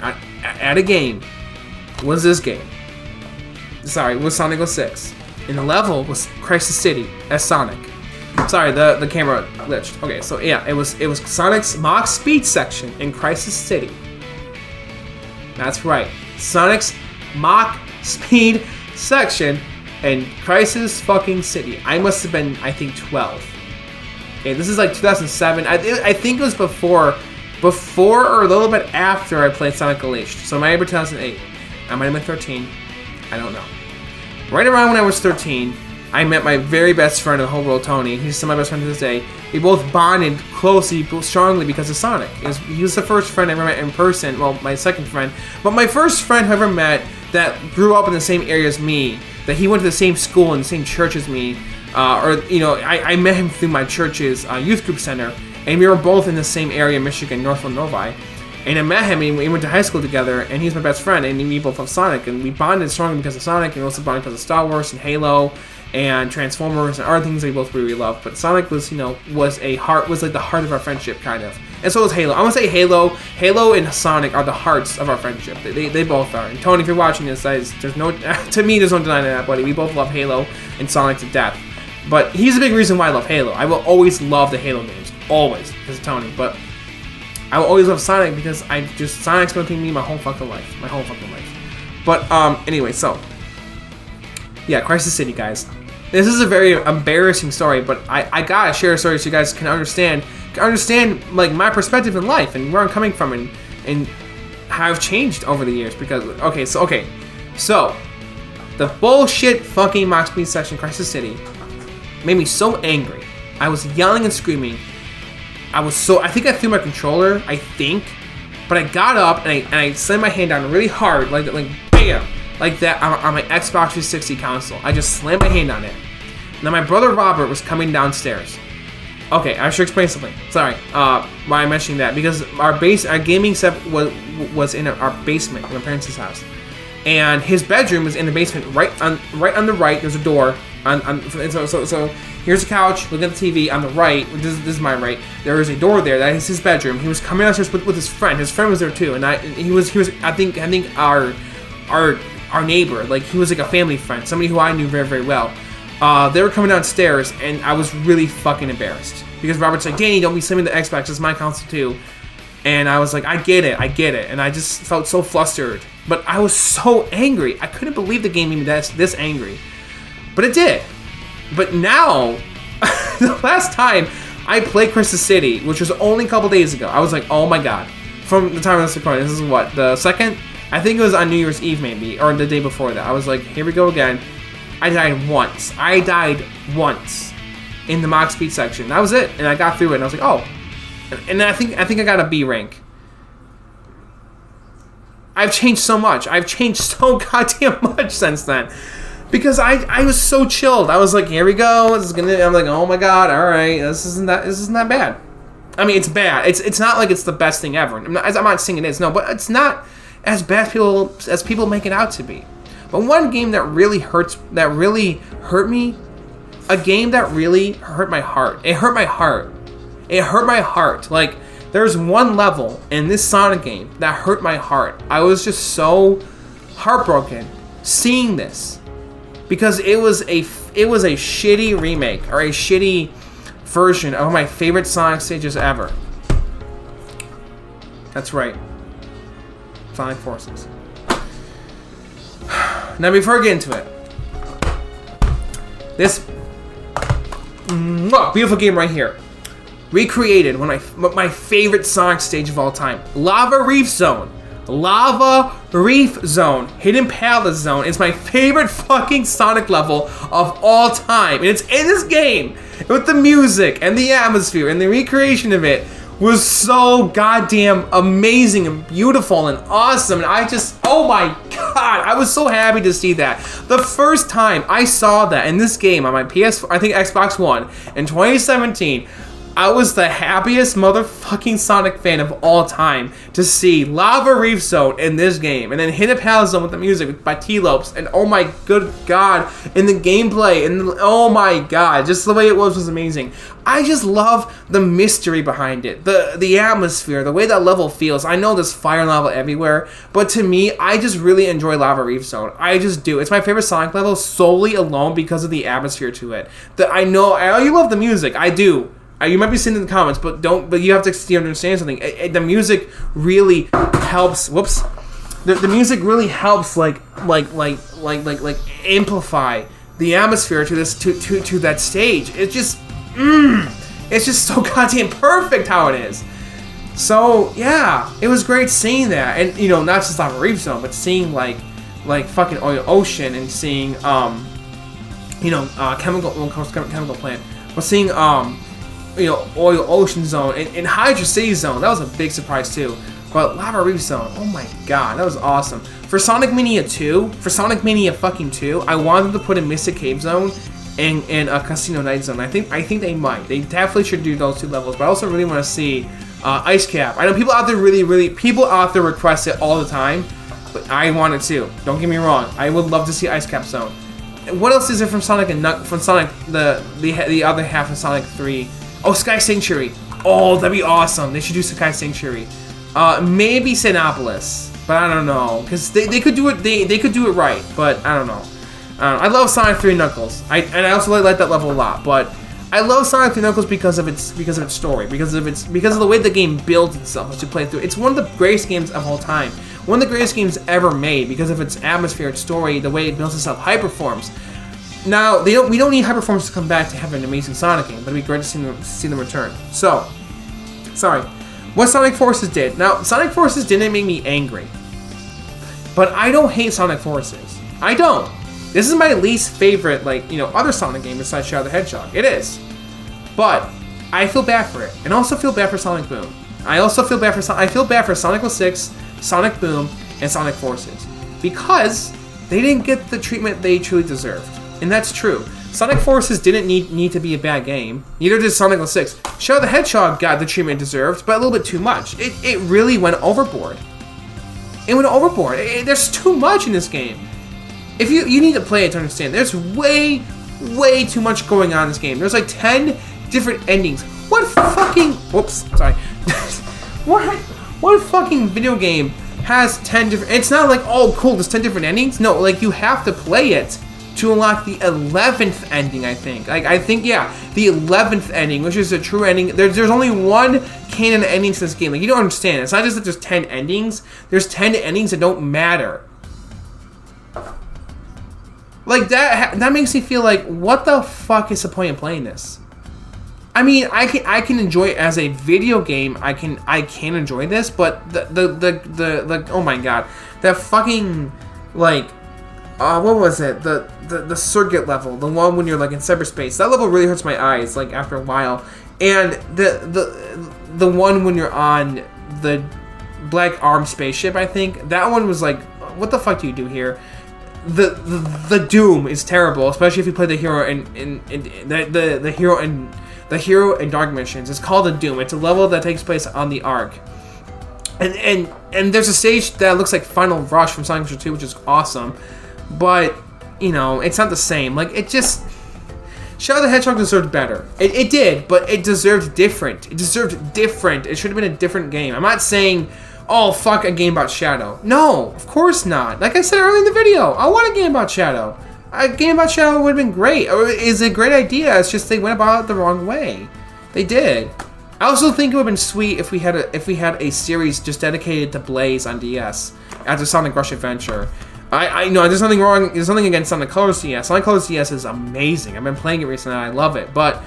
at a game was this game. Sorry, it was Sonic 06. And the level was Crisis City as Sonic. Sorry, the camera glitched. Okay, so yeah, it was Sonic's Mach Speed section in Crisis City. That's right, Sonic's Mach Speed section in Crisis fucking City. I must have been, I think, 12. Okay, this is like 2007. I think it was before or a little bit after I played Sonic Unleashed. So it might have been 2008. I might have been 13. I don't know. Right around when I was 13, I met my very best friend in the whole world, Tony. He's still my best friend to this day. We both bonded closely, strongly because of Sonic. He was the first friend I ever met in person. Well, my second friend. But my first friend I ever met that grew up in the same area as me, that he went to the same school and the same church as me, I met him through my church's youth group center, and we were both in the same area, Michigan, Northland, Novi. And I met him, and we went to high school together, and he's my best friend, and we both love Sonic, and we bonded strongly because of Sonic, and also bonded because of Star Wars and Halo, and Transformers and other things we both really love. But Sonic was like the heart of our friendship, kind of. And so was Halo. I want to say Halo and Sonic are the hearts of our friendship. They both are. And Tony, if you're watching this, there's no to me there's no denying that, buddy. We both love Halo and Sonic to death. But he's a big reason why I love Halo. I will always love the Halo games, always, because of Tony. But I will always love Sonic because Sonic's been with me my whole fucking life, But anyway, so yeah, Crisis City, guys. This is a very embarrassing story, but I gotta share a story so you guys can understand like my perspective in life and where I'm coming from and how I've changed over the years. Because so the bullshit fucking Mach Speed section Crisis City made me so angry. I was yelling and screaming. I think I threw my controller, but I got up and I slammed my hand down really hard, like bam, like that on my Xbox 360 console. I just slammed my hand on it. Now my brother Robert was coming downstairs. Okay, I should explain something. Sorry, why I'm mentioning that, because our gaming set was in our basement in my parents' house, and his bedroom was in the basement, right on the right. There's a door. So here's a couch. Look at the TV on the right. This is my right. There is a door there. That is his bedroom. He was coming downstairs with his friend. His friend was there too, and he was I think our neighbor. Like, he was like a family friend, somebody who I knew very, very well. They were coming downstairs, and I was really fucking embarrassed because Robert's like, Danny, don't be slamming the Xbox. It's my console too. And I was like, I get it. And I just felt so flustered. But I was so angry. I couldn't believe the game made me this angry. But it did. But now, the last time I played Crystal City, which was only a couple days ago, I was like, oh my god. From the time I was recording, this is what, the second? I think it was on New Year's Eve maybe, or the day before that. I was like, here we go again. I died once in the Mach Speed section. That was it, and I got through it, and I was like, oh. And I think I got a B rank. I've changed so much. I've changed so goddamn much since then. Because I was so chilled. I was like, here we go. I'm like, oh my god, alright, this isn't that bad. I mean, it's bad. It's not like it's the best thing ever. I'm not saying it is, no, but it's not as bad as people make it out to be. But one game that really hurt me, a game that really hurt my heart. It hurt my heart. Like, there's one level in this Sonic game that hurt my heart. I was just so heartbroken seeing this, because it was a shitty remake, or a shitty version of my favorite Sonic stages ever. That's right, Sonic Forces. Now, before I get into it, this beautiful game right here recreated one of my favorite Sonic stage of all time, Lava Reef Zone. Lava Reef Zone, Hidden Palace Zone is my favorite fucking Sonic level of all time, and it's in this game with the music and the atmosphere, and the recreation of it was so goddamn amazing and beautiful and awesome. And I just, oh my god, I was so happy to see that. The first time I saw that in this game on my PS4, I think Xbox One in 2017, I was the happiest motherfucking Sonic fan of all time to see Lava Reef Zone in this game, and then Hidden Palace Zone with the music by T-Lopes, and oh my good god, and the gameplay, and oh my god, just the way it was amazing. I just love the mystery behind it, the atmosphere, the way that level feels. I know there's fire and lava everywhere, but to me, I just really enjoy Lava Reef Zone. I just do. It's my favorite Sonic level solely alone because of the atmosphere to it. I love the music. I do. You might be saying in the comments, but you have to understand something. The music really helps. Whoops. The music really helps, like amplify the atmosphere to this to that stage. It's just so goddamn perfect how it is. So yeah, it was great seeing that, and not just Lava Reef Zone, but seeing like fucking Oil Ocean, and seeing chemical plant, but seeing Oil Ocean Zone and Hydra City Zone. That was a big surprise too. But Lava Reef Zone, oh my god, that was awesome. For Sonic Mania fucking 2, I wanted to put a Mystic Cave Zone and a Casino Night Zone. I think they might. They definitely should do those two levels. But I also really want to see Ice Cap. I know people out there request it all the time, but I want it too. Don't get me wrong. I would love to see Ice Cap Zone. What else is there from Sonic the other half of Sonic 3? Oh, Sky Sanctuary. Oh, that'd be awesome. They should do Sky Sanctuary. Maybe Sinopolis, but I don't know, because they could do it. They could do it right, but I don't know. I love Sonic 3 Knuckles. I also like that level a lot, but I love Sonic 3 Knuckles because of its story, because of the way the game builds itself as you play through. It's one of the greatest games of all time. One of the greatest games ever made because of its atmosphere, its story, the way it builds itself. High Performs. Now, we don't need High Performance to come back to have an amazing Sonic game, but it'd be great to see them return. So, sorry. What Sonic Forces did. Now, Sonic Forces didn't make me angry, but I don't hate Sonic Forces. I don't. This is my least favorite, other Sonic game besides Shadow the Hedgehog. It is. But I feel bad for it, and also feel bad for Sonic Boom. I feel bad for Sonic 06, Sonic Boom, and Sonic Forces because they didn't get the treatment they truly deserved, and that's true. Sonic Forces didn't need to be a bad game. Neither did Sonic 06. Shadow the Hedgehog got the treatment it deserved, but a little bit too much. It really went overboard. It went overboard. There's too much in this game. If you need to play it to understand, there's way too much going on in this game. There's like 10 different endings. What fucking... Whoops, sorry. What fucking video game has 10 different... It's not like, oh, cool, there's 10 different endings. No, like, you have to play it to unlock the 11th ending, I think. Like, I think, yeah, the 11th ending, which is a true ending. There's only one canon ending to this game. Like, you don't understand. It's not just that there's 10 endings. There's 10 endings that don't matter. Like, that makes me feel like, what the fuck is the point of playing this? I mean, I can enjoy it as a video game. I can enjoy this, but the oh my god, that fucking, like, what was it? The circuit level, the one when you're like in cyberspace. That level really hurts my eyes, like, after a while. And the one when you're on the Black Arm spaceship, I think that one was like, what the fuck do you do here? The Doom is terrible, especially if you play the hero the hero and Dark missions. It's called the Doom. It's a level that takes place on the Ark. And there's a stage that looks like Final Rush from Sonic Adventure 2, which is awesome. But, you know, it's not the same. Like, it just... Shadow the Hedgehog deserved better. It did, but it deserved different. It deserved different. It should have been a different game. I'm not saying, oh, fuck a game about Shadow. No, of course not. Like I said earlier in the video, I want a game about Shadow. A game about Shadow would have been great. Or is a great idea. It's just they went about it the wrong way. They did. I also think it would have been sweet if we had a series just dedicated to Blaze on DS after Sonic Rush Adventure. I know there's nothing wrong. There's nothing against Sonic Colors DS. Sonic Colors DS is amazing. I've been playing it recently and I love it. But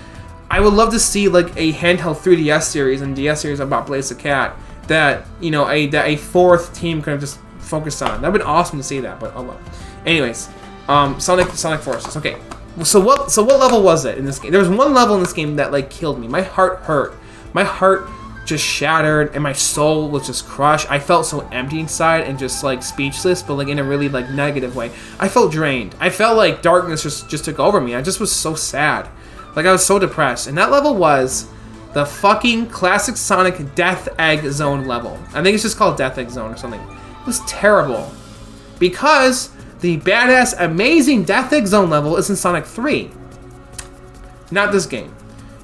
I would love to see like a handheld 3DS series and DS series about Blaze the Cat that, you know, that a fourth team could have just focused on. That'd been awesome to see that. But oh well. Anyways, Sonic Forces. Okay. So what level was it in this game? There was one level in this game that like killed me. My heart hurt. My heart just shattered and my soul was just crushed. I felt so empty inside and just like speechless, but like in a really like negative way. I felt drained. I felt like darkness just took over me. I just was so sad. Like I was so depressed. And that level was the fucking classic Sonic Death Egg Zone level. I think it's just called Death Egg Zone or something. It was terrible. Because the badass, amazing Death Egg Zone level is in Sonic 3. Not this game.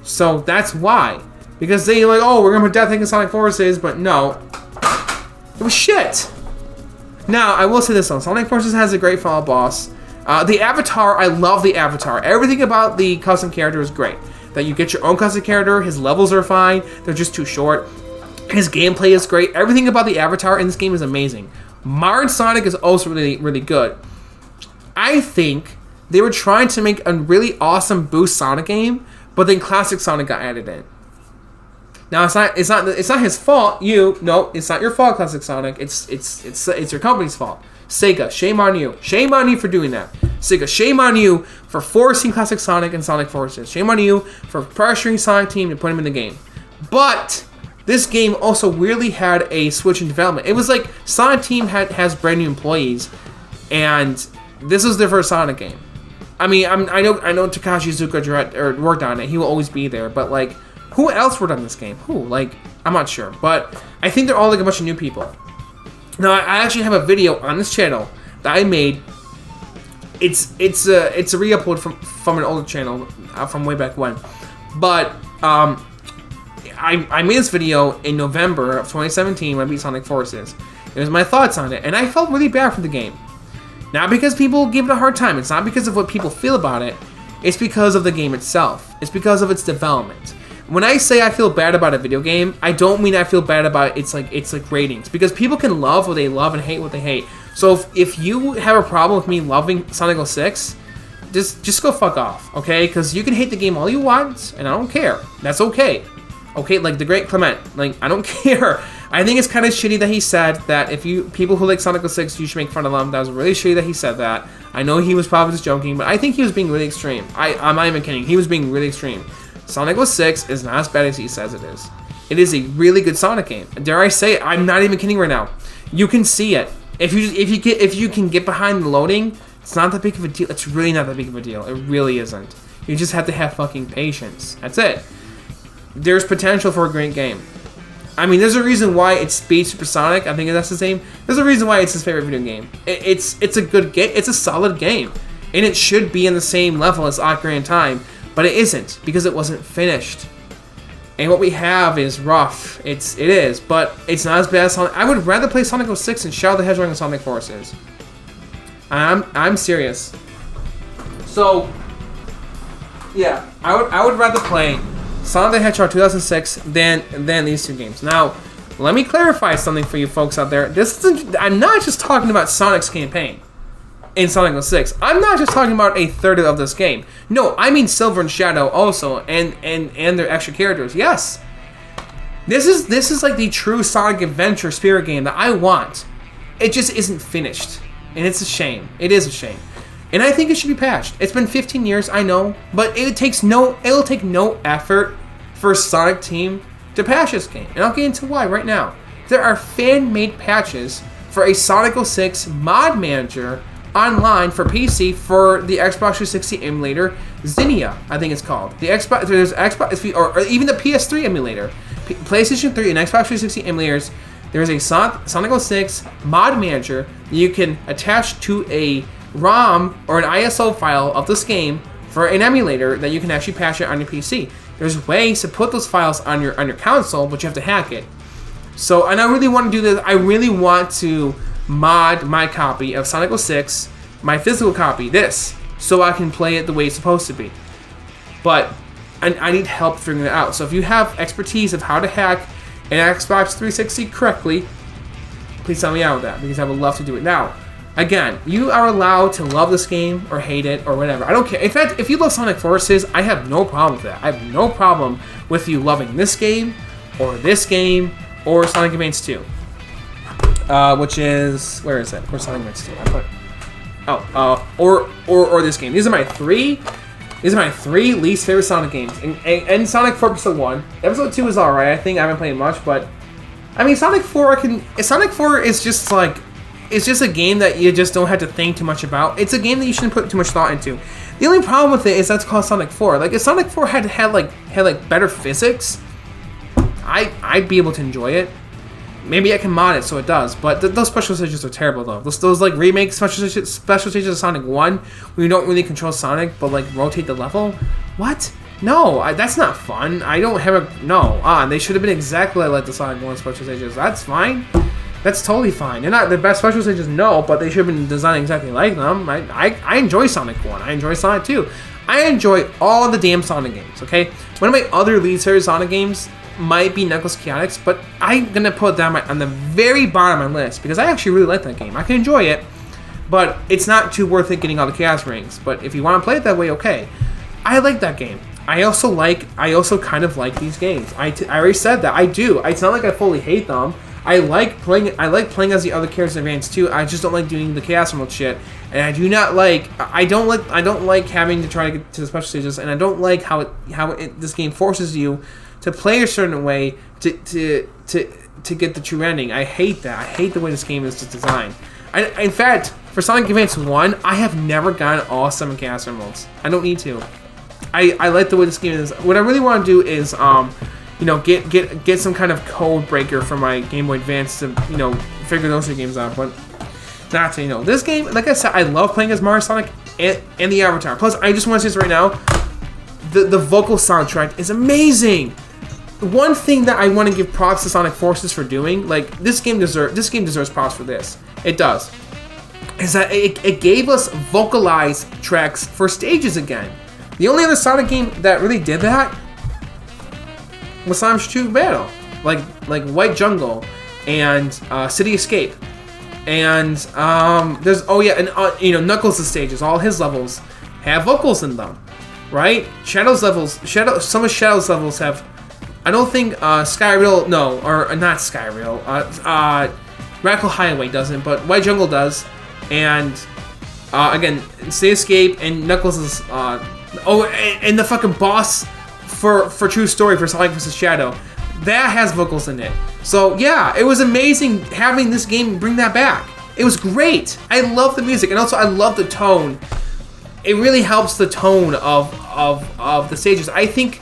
So that's why. Because they like, oh, we're gonna put Death Egg in Sonic Forces, but no. It was shit. Now, I will say this though. Sonic Forces has a great final boss. The avatar, I love the avatar. Everything about the custom character is great. That you get your own custom character, his levels are fine, they're just too short. His gameplay is great. Everything about the avatar in this game is amazing. Modern Sonic is also really, really good. I think they were trying to make a really awesome Boost Sonic game, but then Classic Sonic got added in. Now it's not his fault. No, it's not your fault, Classic Sonic. It's your company's fault. Sega, shame on you. Shame on you for doing that. Sega, shame on you for forcing Classic Sonic and Sonic Forces. Shame on you for pressuring Sonic Team to put him in the game. But this game also weirdly had a switch in development. It was like Sonic Team has brand new employees, and this was their first Sonic game. I mean, I know Takashi Iizuka worked on it. He will always be there, but like, who else worked on this game? Who? Like, I'm not sure, but I think they're all like a bunch of new people. Now, I actually have a video on this channel that I made. It's a re-upload from an older channel from way back when, but I made this video in November of 2017 when I beat Sonic Forces. It was my thoughts on it, and I felt really bad for the game. Not because people give it a hard time. It's not because of what people feel about it. It's because of the game itself. It's because of its development. When I say I feel bad about a video game, I don't mean I feel bad about its ratings, because people can love what they love and hate what they hate. So if you have a problem with me loving Sonic 06, just go fuck off, okay? Because you can hate the game all you want, and I don't care. That's okay. Okay, like the great Clement, like I don't care. I think it's kind of shitty that he said that people who like Sonic 06, you should make fun of them. That was really shitty that he said that. I know he was probably just joking, but I think he was being really extreme. I'm not even kidding. He was being really extreme. Sonic 06 is not as bad as he says it is. It is a really good Sonic game. Dare I say it? I'm not even kidding right now. You can see it. If you can get behind the loading, it's not that big of a deal. It's really not that big of a deal. It really isn't. You just have to have fucking patience. That's it. There's potential for a great game. I mean, there's a reason why it's Speed Supersonic. I think that's his name. There's a reason why it's his favorite video game. It's a good game. It's a solid game, and it should be in the same level as Ocarina of Time, but it isn't because it wasn't finished. And what we have is rough. It is, but it's not as bad as Sonic. I would rather play Sonic 06 and Shadow the Hedgehog and Sonic Forces. I'm serious. So, yeah, I would rather play Sonic the Hedgehog 2006 than these two games. Now, let me clarify something for you folks out there. I'm not just talking about Sonic's campaign in Sonic 06. I'm not just talking about a third of this game. No, I mean Silver and Shadow also, and their extra characters. Yes, this is like the true Sonic Adventure spirit game that I want. It just isn't finished, and it's a shame. It is a shame. And I think it should be patched. It's been 15 years, I know, but it'll take no effort for a Sonic team to patch this game. And I'll get into why right now. There are fan-made patches for a Sonic 06 mod manager online for PC for the Xbox 360 emulator, Zinnia, I think it's called. There's Xbox, or even the PS3 emulator. PlayStation 3 and Xbox 360 emulators, there's a Sonic 06 mod manager that you can attach to a ROM or an ISO file of this game for an emulator that you can actually patch it on your PC. There's ways to put those files on your console, but you have to hack it. So, and I really want to do this. I really want to mod my copy of Sonic 06, my physical copy, so I can play it the way it's supposed to be. But I need help figuring it out. So if you have expertise of how to hack an Xbox 360 correctly, please help me out with that, because I would love to do it. Now, again, you are allowed to love this game or hate it or whatever. I don't care. In fact, if you love Sonic Forces, I have no problem with that. I have no problem with you loving this game or Sonic Advance 2. Which is, where is it? Where's Sonic Advance 2? Or this game. These are my three least favorite Sonic games. And Sonic 4 Episode 1. Episode 2 is alright, I think. I haven't played much, but I mean, Sonic 4 is just like, it's just a game that you just don't have to think too much about. It's a game that you shouldn't put too much thought into. The only problem with it is that's called Sonic 4. Like, if Sonic 4 had better physics, I'd be able to enjoy it. Maybe I can mod it so it does, but those special stages are terrible though. Those like remake special stages of Sonic 1, where you don't really control Sonic, but like rotate the level. What? No, that's not fun. I don't have a no. They should have been exactly like the Sonic 1 special stages. That's fine. That's totally fine. They're not the best special stages, no, but they should have been designed exactly like them. I enjoy Sonic 1. I enjoy Sonic 2. I enjoy all the damn Sonic games. Okay, one of my other least favorite Sonic games might be Knuckles Chaotix, but I'm gonna put that on the very bottom of my list because I actually really like that game. I can enjoy it, but it's not too worth it getting all the Chaos Rings. But if you want to play it that way, okay. I like that game. I also kind of like these games. I already said that. I do. It's not like I fully hate them. I like playing as the other characters in Advance 2. I just don't like doing the Chaos Emerald shit, and I do not like. I don't like having to try to get to the special stages, and I don't like how this game forces you to play a certain way to get the true ending. I hate that. I hate the way this game is designed. In fact, for Sonic Advance 1, I have never gotten all 7 Chaos Emeralds. I don't need to. I like the way this game is. What I really want to do is get some kind of code breaker for my Game Boy Advance to figure those two games out. But not to this game. Like I said, I love playing as Mario, Sonic, and the Avatar. Plus, I just want to say this right now. The vocal soundtrack is amazing. One thing that I want to give props to Sonic Forces for doing, like this game deserves props for this. It does. Is that it gave us vocalized tracks for stages again. The only other Sonic game that really did that was Sonic 2 Battle, like White Jungle and City Escape, and there's Knuckles' stages. All his levels have vocals in them, right? Some of Shadow's levels have. I don't think Skyreal, not Skyreal. Radical Highway doesn't, but White Jungle does. And again, City Escape and Knuckles' and the fucking boss for True Story for Sonic vs. Shadow, that has vocals in it. So yeah, it was amazing having this game bring that back. It was great. I love the music, and also I love the tone. It really helps the tone of the stages. I think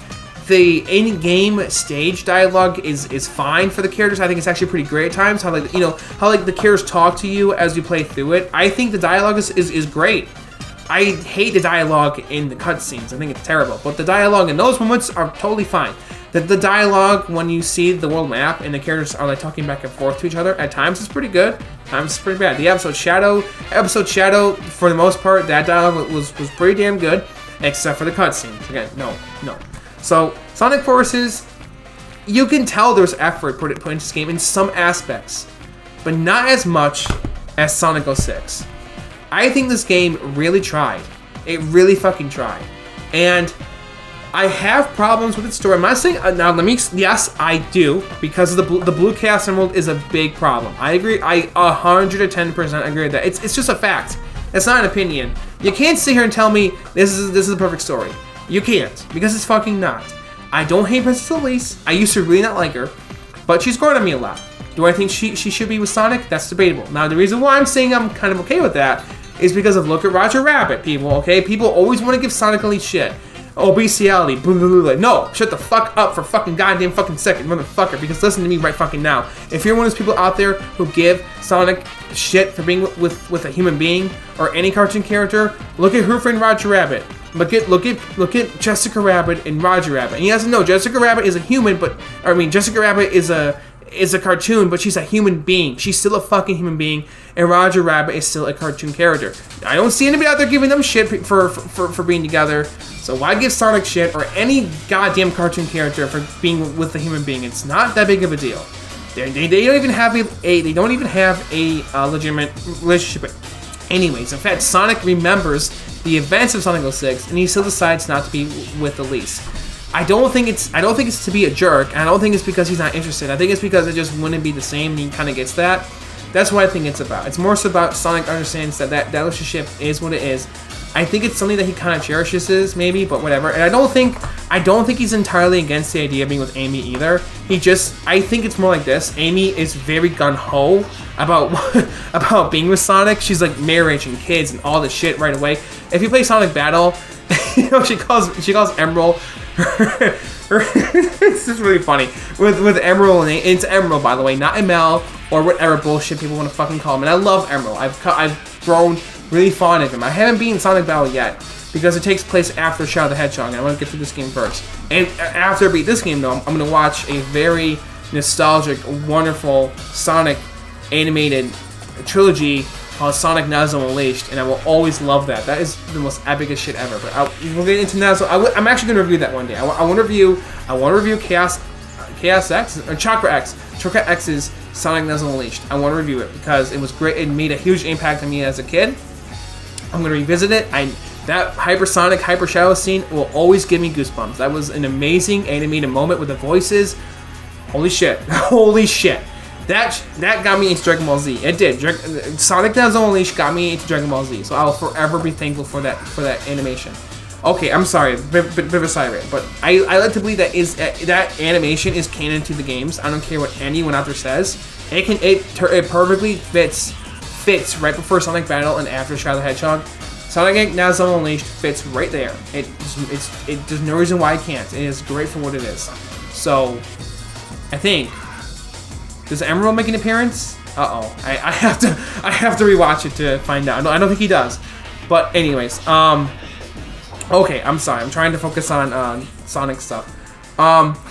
the in-game stage dialogue is fine for the characters. I think it's actually pretty great at times. How the characters talk to you as you play through it. I think the dialogue is great. I hate the dialogue in the cutscenes. I think it's terrible. But the dialogue in those moments are totally fine. The dialogue when you see the world map and the characters are like talking back and forth to each other at times is pretty good. At times it's pretty bad. The episode Shadow, for the most part, that dialogue was pretty damn good, except for the cutscenes. Again, no. So Sonic Forces, you can tell there's effort put into this game in some aspects, but not as much as Sonic 06. I think this game really tried. It really fucking tried. And I have problems with its story. I'm not saying, yes, I do, because of the Blue Chaos Emerald is a big problem. I agree, I 110% agree with that. It's just a fact. It's not an opinion. You can't sit here and tell me this is a perfect story. You can't, because it's fucking not. I don't hate Princess Elise. I used to really not like her, but she's grown on me a lot. Do I think she should be with Sonic? That's debatable. Now, the reason why I'm saying I'm kind of okay with that is because of look at Roger Rabbit, people, okay? People always want to give Sonic Elite shit. Oh, bestiality, blah, blah, blah, blah. No, shut the fuck up for fucking goddamn fucking second, motherfucker, because listen to me right fucking now. If you're one of those people out there who give Sonic shit for being with a human being or any cartoon character, look at her friend Roger Rabbit. Look at Jessica Rabbit and Roger Rabbit. And you guys know Jessica Rabbit is a human, Jessica Rabbit is a cartoon, but she's a human being. She's still a fucking human being, and Roger Rabbit is still a cartoon character. I don't see anybody out there giving them shit for being together. So why give Sonic shit or any goddamn cartoon character for being with a human being? It's not that big of a deal. They don't even have a legitimate relationship. Anyways, in fact, Sonic remembers the events of Sonic 06, and he still decides not to be with Elise. I don't think it's to be a jerk, and I don't think it's because he's not interested. I think it's because it just wouldn't be the same, and he kind of gets that. That's what I think it's about. It's more so about Sonic understands that relationship is what it is. I think it's something that he kind of cherishes, maybe, but whatever. And I don't think he's entirely against the idea of being with Amy either. I think it's more like this. Amy is very gun-ho about being with Sonic. She's like marriage and kids and all this shit right away. If you play Sonic Battle, she calls Emerald. It's just really funny with Emerald, and it's Emerald, by the way, not Emel or whatever bullshit people want to fucking call him. And I love Emerald. I've grown really fond of him. I haven't beaten Sonic Battle yet because it takes place after Shadow the Hedgehog, and I want to get through this game first. And after I beat this game, though, I'm going to watch a very nostalgic, wonderful Sonic animated trilogy called Sonic Knuckles Unleashed, and I will always love that. That is the most epicest shit ever. But we'll get into Knuckles. I'm actually going to review that one day. I want to review Chaos X or Chakra X. Chakra X's Sonic Knuckles Unleashed. I want to review it because it was great. It made a huge impact on me as a kid. I'm going to revisit it. That Hypersonic, Hyper Shadow scene will always give me goosebumps. That was an amazing animated moment with the voices. Holy shit. Holy shit. That got me into Dragon Ball Z. It did. Sonic Knuckles Unleashed got me into Dragon Ball Z. So I will forever be thankful for that animation. Okay, I'm sorry, bit of a side rant, but I like to believe that animation is canon to the games. I don't care what anyone out there says. It perfectly fits right before Sonic Battle and after Shadow the Hedgehog. Sonic Knuckles Unleashed fits right there. There's no reason why it can't. It is great for what it is. So, I think, does Emerald make an appearance? Uh-oh, I have to rewatch it to find out. I don't think he does. But anyways, okay, I'm sorry. I'm trying to focus on Sonic stuff.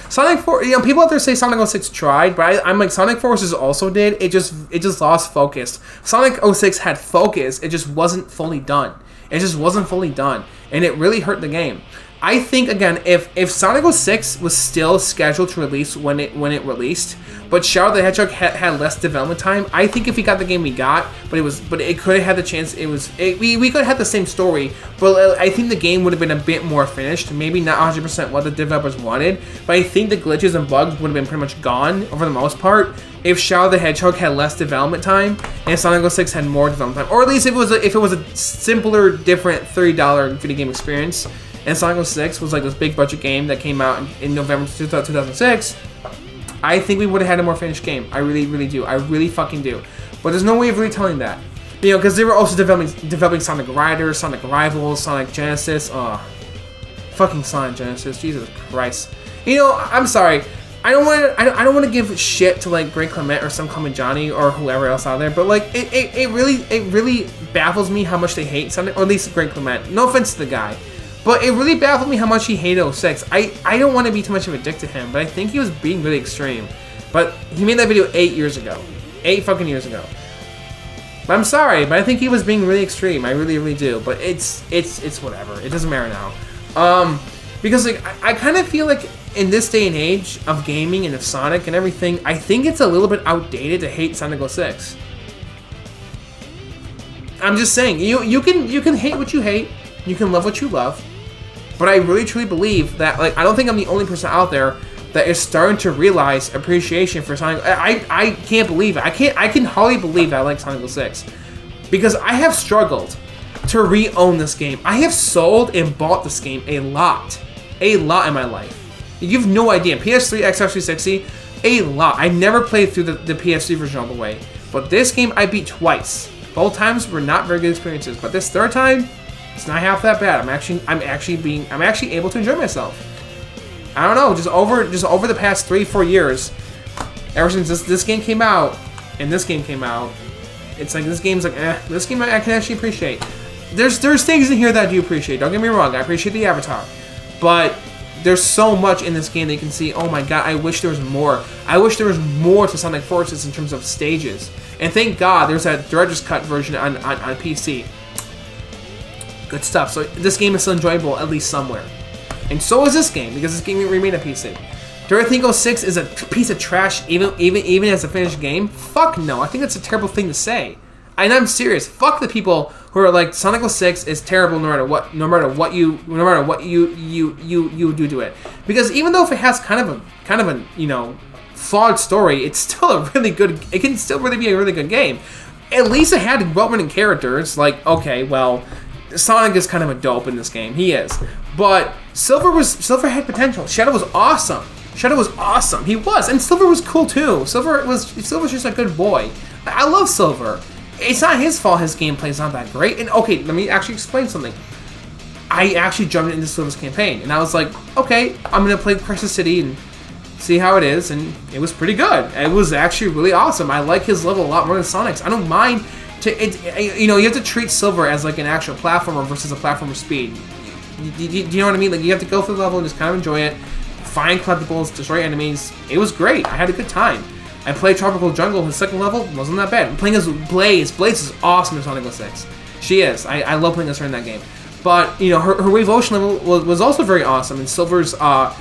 Sonic 4, people out there say Sonic 06 tried, but I'm like, Sonic Forces also did. It just lost focus. Sonic 06 had focus. It just wasn't fully done. And it really hurt the game. I think, again, if Sonic 06 was still scheduled to release when it released, but Shadow the Hedgehog had less development time, I think if we got the game we got, but it could have had the chance, we could have had the same story, but I think the game would have been a bit more finished, maybe not 100% what the developers wanted, but I think the glitches and bugs would have been pretty much gone, for the most part, if Shadow the Hedgehog had less development time, and Sonic 06 had more development time, or at least if it was a simpler, different $30 video game experience. and Sonic 06 was like this big budget game that came out in November 2006, I think we would have had a more finished game. I really, really do. I really fucking do. But there's no way of really telling that. You know, because they were also developing Sonic Riders, Sonic Rivals, Sonic Genesis. Oh, fucking Sonic Genesis. Jesus Christ. You know, I'm sorry. I don't want to give shit to like Greg Clement or some Common Johnny or whoever else out there, but like it really baffles me how much they hate Sonic, or at least Greg Clement. No offense to the guy, but it really baffled me how much he hated 06. I don't want to be too much of a dick to him, but I think he was being really extreme. But he made that video 8 years ago, 8 fucking years ago. But I'm sorry, but I think he was being really extreme. I really, really do. But it's whatever. It doesn't matter now. Because like I kind of feel like in this day and age of gaming and of Sonic and everything, I think it's a little bit outdated to hate Sonic 06. I'm just saying, you can hate what you hate, you can love what you love, but I really truly believe that, like, I don't think I'm the only person out there that is starting to realize appreciation for Sonic. I can't believe it. I can hardly believe I like Sonic 06 because I have struggled to re-own this game. I have sold and bought this game a lot in my life. You have no idea. PS3, Xbox 360, a lot. I never played through the PS3 version all the way, but this game I beat twice. Both times were not very good experiences, but this third time, it's not half that bad. I'm actually able to enjoy myself. I don't know, just over the past 3-4 years, ever since this game came out and this game came out, it's like this game's like this game I can actually appreciate. There's things in here that I do appreciate. Don't get me wrong, I appreciate the avatar, but there's so much in this game that you can see. Oh my god, I wish there was more. I wish there was more to Sonic Forces in terms of stages. And thank God there's that Director's Cut version on PC. Good stuff. So this game is still enjoyable, at least somewhere. And so is this game, because this game remained on PC. Do I think 06 is a piece of trash even as a finished game? Fuck no. I think that's a terrible thing to say. And I'm serious. Fuck the people who are like Sonic 06 is terrible no matter what you do to it. Because even though if it has kind of a you know, flawed story, it's still a really good. It can still really be a really good game. At least it had well-written characters. Like, okay, well, Sonic is kind of a dope in this game. He is. But Silver had potential. Shadow was awesome. He was, and Silver was cool too. Silver was just a good boy. I love Silver. It's not his fault his gameplay is not that great. And okay, let me actually explain something. I actually jumped into Silver's campaign, and I was like, okay, I'm gonna play Crisis City and see how it is, and it was pretty good. It was actually really awesome. I like his level a lot more than Sonic's. I don't mind. You know, you have to treat Silver as like an actual platformer versus a platformer speed. Do you know what I mean? Like, you have to go through the level and just kind of enjoy it, find collectibles, destroy enemies. It was great. I had a good time. I played Tropical Jungle. His second level wasn't that bad. I'm playing as Blaze. Blaze is awesome in Sonic 06. She is. I love playing as her in that game. But, you know, her Wave Ocean level was also very awesome. And Silver's, oh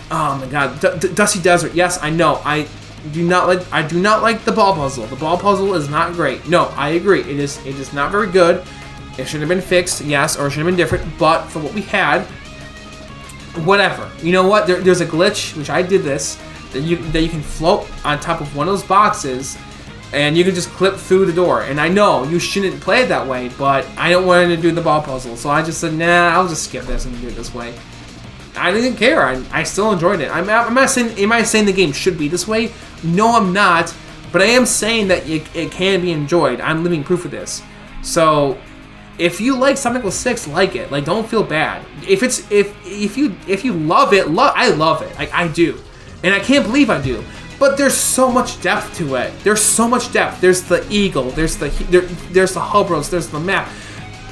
my god, Dusty Desert. Yes, I know. I do not like the ball puzzle. The ball puzzle is not great. No, I agree. It is not very good. It should have been fixed, yes, or it should have been different. But for what we had, whatever. You know what? There's a glitch, which I did this, that you can float on top of one of those boxes, and you can just clip through the door. And I know you shouldn't play it that way, but I don't want to do the ball puzzle, so I just said, nah, I'll just skip this and do it this way. I didn't care. I still enjoyed it. I'm not saying. Am I saying the game should be this way? No, I'm not. But I am saying that it can be enjoyed. I'm living proof of this. So, if you like Sonic 06, like it. Like, don't feel bad. If you love it, I love it. Like, I do, and I can't believe I do. But there's so much depth to it. There's so much depth. There's the eagle. There's the Hubros. There's the map.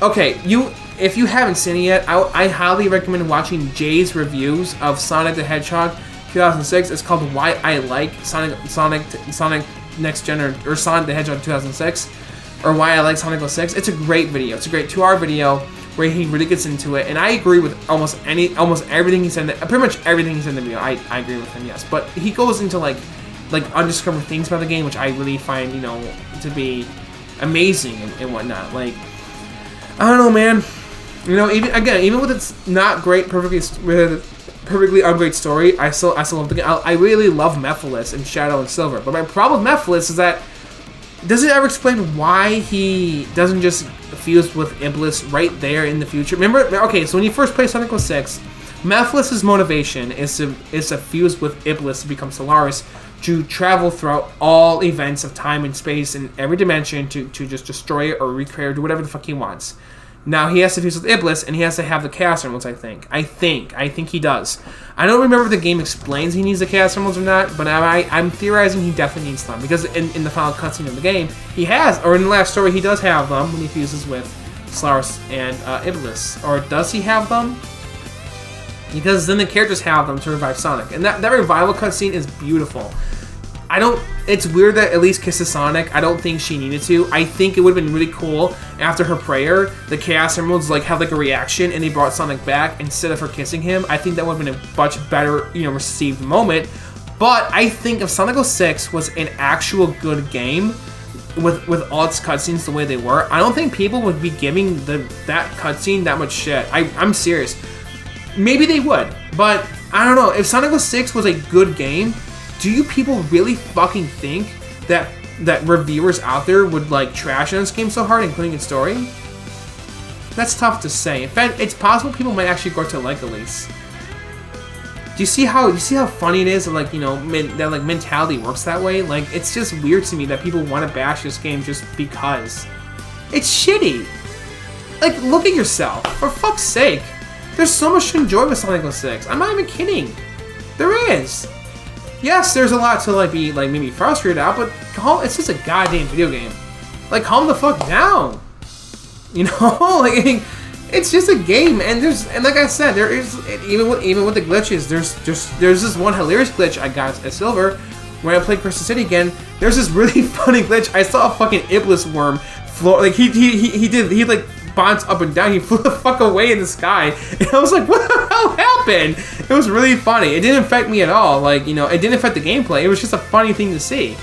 Okay, if you haven't seen it yet, I highly recommend watching Jay's reviews of Sonic the Hedgehog 2006. It's called Why I Like Sonic Next Gen or Sonic the Hedgehog 2006, or Why I Like Sonic 06. It's a great video. It's a great 2-hour video where he really gets into it, and I agree with almost everything he said. Pretty much everything he said in the video, I agree with him. Yes, but he goes into like undiscovered things about the game, which I really find, you know, to be amazing and whatnot. Like, I don't know, man. You know, even with its not great, perfectly ungreat story, I still love the game. I really love Mephiles and Shadow and Silver. But my problem with Mephiles is that does it ever explain why he doesn't just fuse with Iblis right there in the future? Remember, okay, so when you first play Sonic 06, Mephiles' motivation is to fuse with Iblis to become Solaris, to travel throughout all events of time and space in every dimension to just destroy it or recreate or do whatever the fuck he wants. Now he has to fuse with Iblis, and he has to have the Chaos Emeralds, I think. I think he does. I don't remember if the game explains he needs the Chaos Emeralds or not, but I'm theorizing he definitely needs them, because in the final cutscene of the game, he has, or in the last story, he does have them when he fuses with Solaris and Iblis. Or does he have them? Because then the characters have them to revive Sonic. And that revival cutscene is beautiful. It's weird that Elise kisses Sonic. I don't think she needed to. I think it would have been really cool after her prayer, the Chaos Emeralds have a reaction and they brought Sonic back instead of her kissing him. I think that would have been a much better, received moment. But I think if Sonic 06 was an actual good game with all its cutscenes the way they were, I don't think people would be giving that cutscene that much shit. I'm serious. Maybe they would, but I don't know. If Sonic 06 was a good game, do you people really fucking think that reviewers out there would trash on this game so hard, including its story? That's tough to say. In fact, it's possible people might actually go to like Elise. Do you see how funny it is that that mentality works that way? It's just weird to me that people want to bash this game just because. It's shitty. Look at yourself. For fuck's sake. There's so much to enjoy with Sonic 06. I'm not even kidding. There is. Yes, there's a lot to be maybe frustrated out, but it's just a goddamn video game. Calm the fuck down. It's just a game, and like I said, there is even with the glitches, there's this one hilarious glitch I got at Silver when I played Crystal City again. There's this really funny glitch. I saw a fucking Iblis worm float. He bounced up and down. He flew the fuck away in the sky, and I was like, what the hell happened? It was really funny. It didn't affect me at all. It didn't affect the gameplay. It was just a funny thing to see.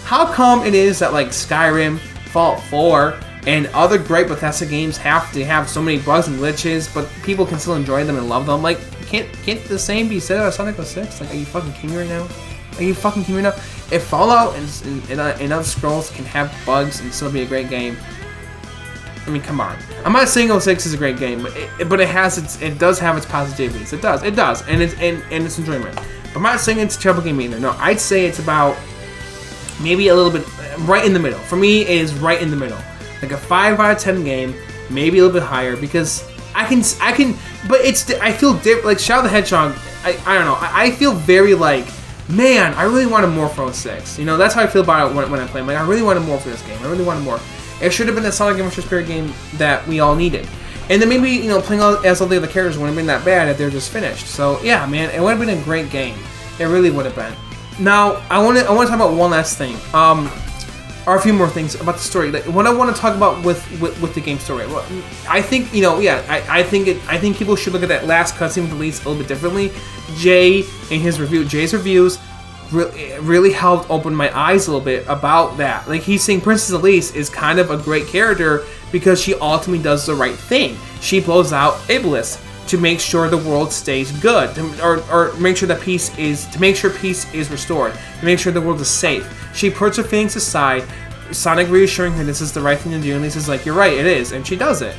How come it is that Skyrim, Fallout 4, and other great Bethesda games have to have so many bugs and glitches, but people can still enjoy them and love them? Can't the same be said about Sonic 06? Are you fucking kidding me right now? Are you fucking kidding me right now? If Fallout and Elder Scrolls can have bugs and still be a great game, I mean, come on. I'm not saying 06 is a great game, but it does have its positivities. It does, and it's enjoyment. But I'm not saying it's a terrible game either. No, I'd say it's about maybe a little bit right in the middle. For me, it is right in the middle, a 5 out of 10 game, maybe a little bit higher, because I can, but I feel different. Shadow the Hedgehog, I don't know. I feel very man, I really wanted more for 06. That's how I feel about it when I play. I really wanted more for this game. I really wanted more. It should have been a Sonic Adventure Spirit game that we all needed. And then maybe, playing as all the other characters wouldn't have been that bad if they're just finished. So, yeah, man, it would have been a great game. It really would have been. Now, I want to talk about one last thing. Or a few more things about the story. What I want to talk about with the game story. Well, I think, I think people should look at that last cutscene with Elise a little bit differently. Jay's reviews really helped open my eyes a little bit about that. He's saying Princess Elise is kind of a great character because she ultimately does the right thing. She blows out Iblis to make sure the world stays good, or make sure that peace is restored, to make sure the world is safe. She puts her feelings aside, Sonic reassuring her this is the right thing to do, and Lisa's like, you're right, it is, and she does it.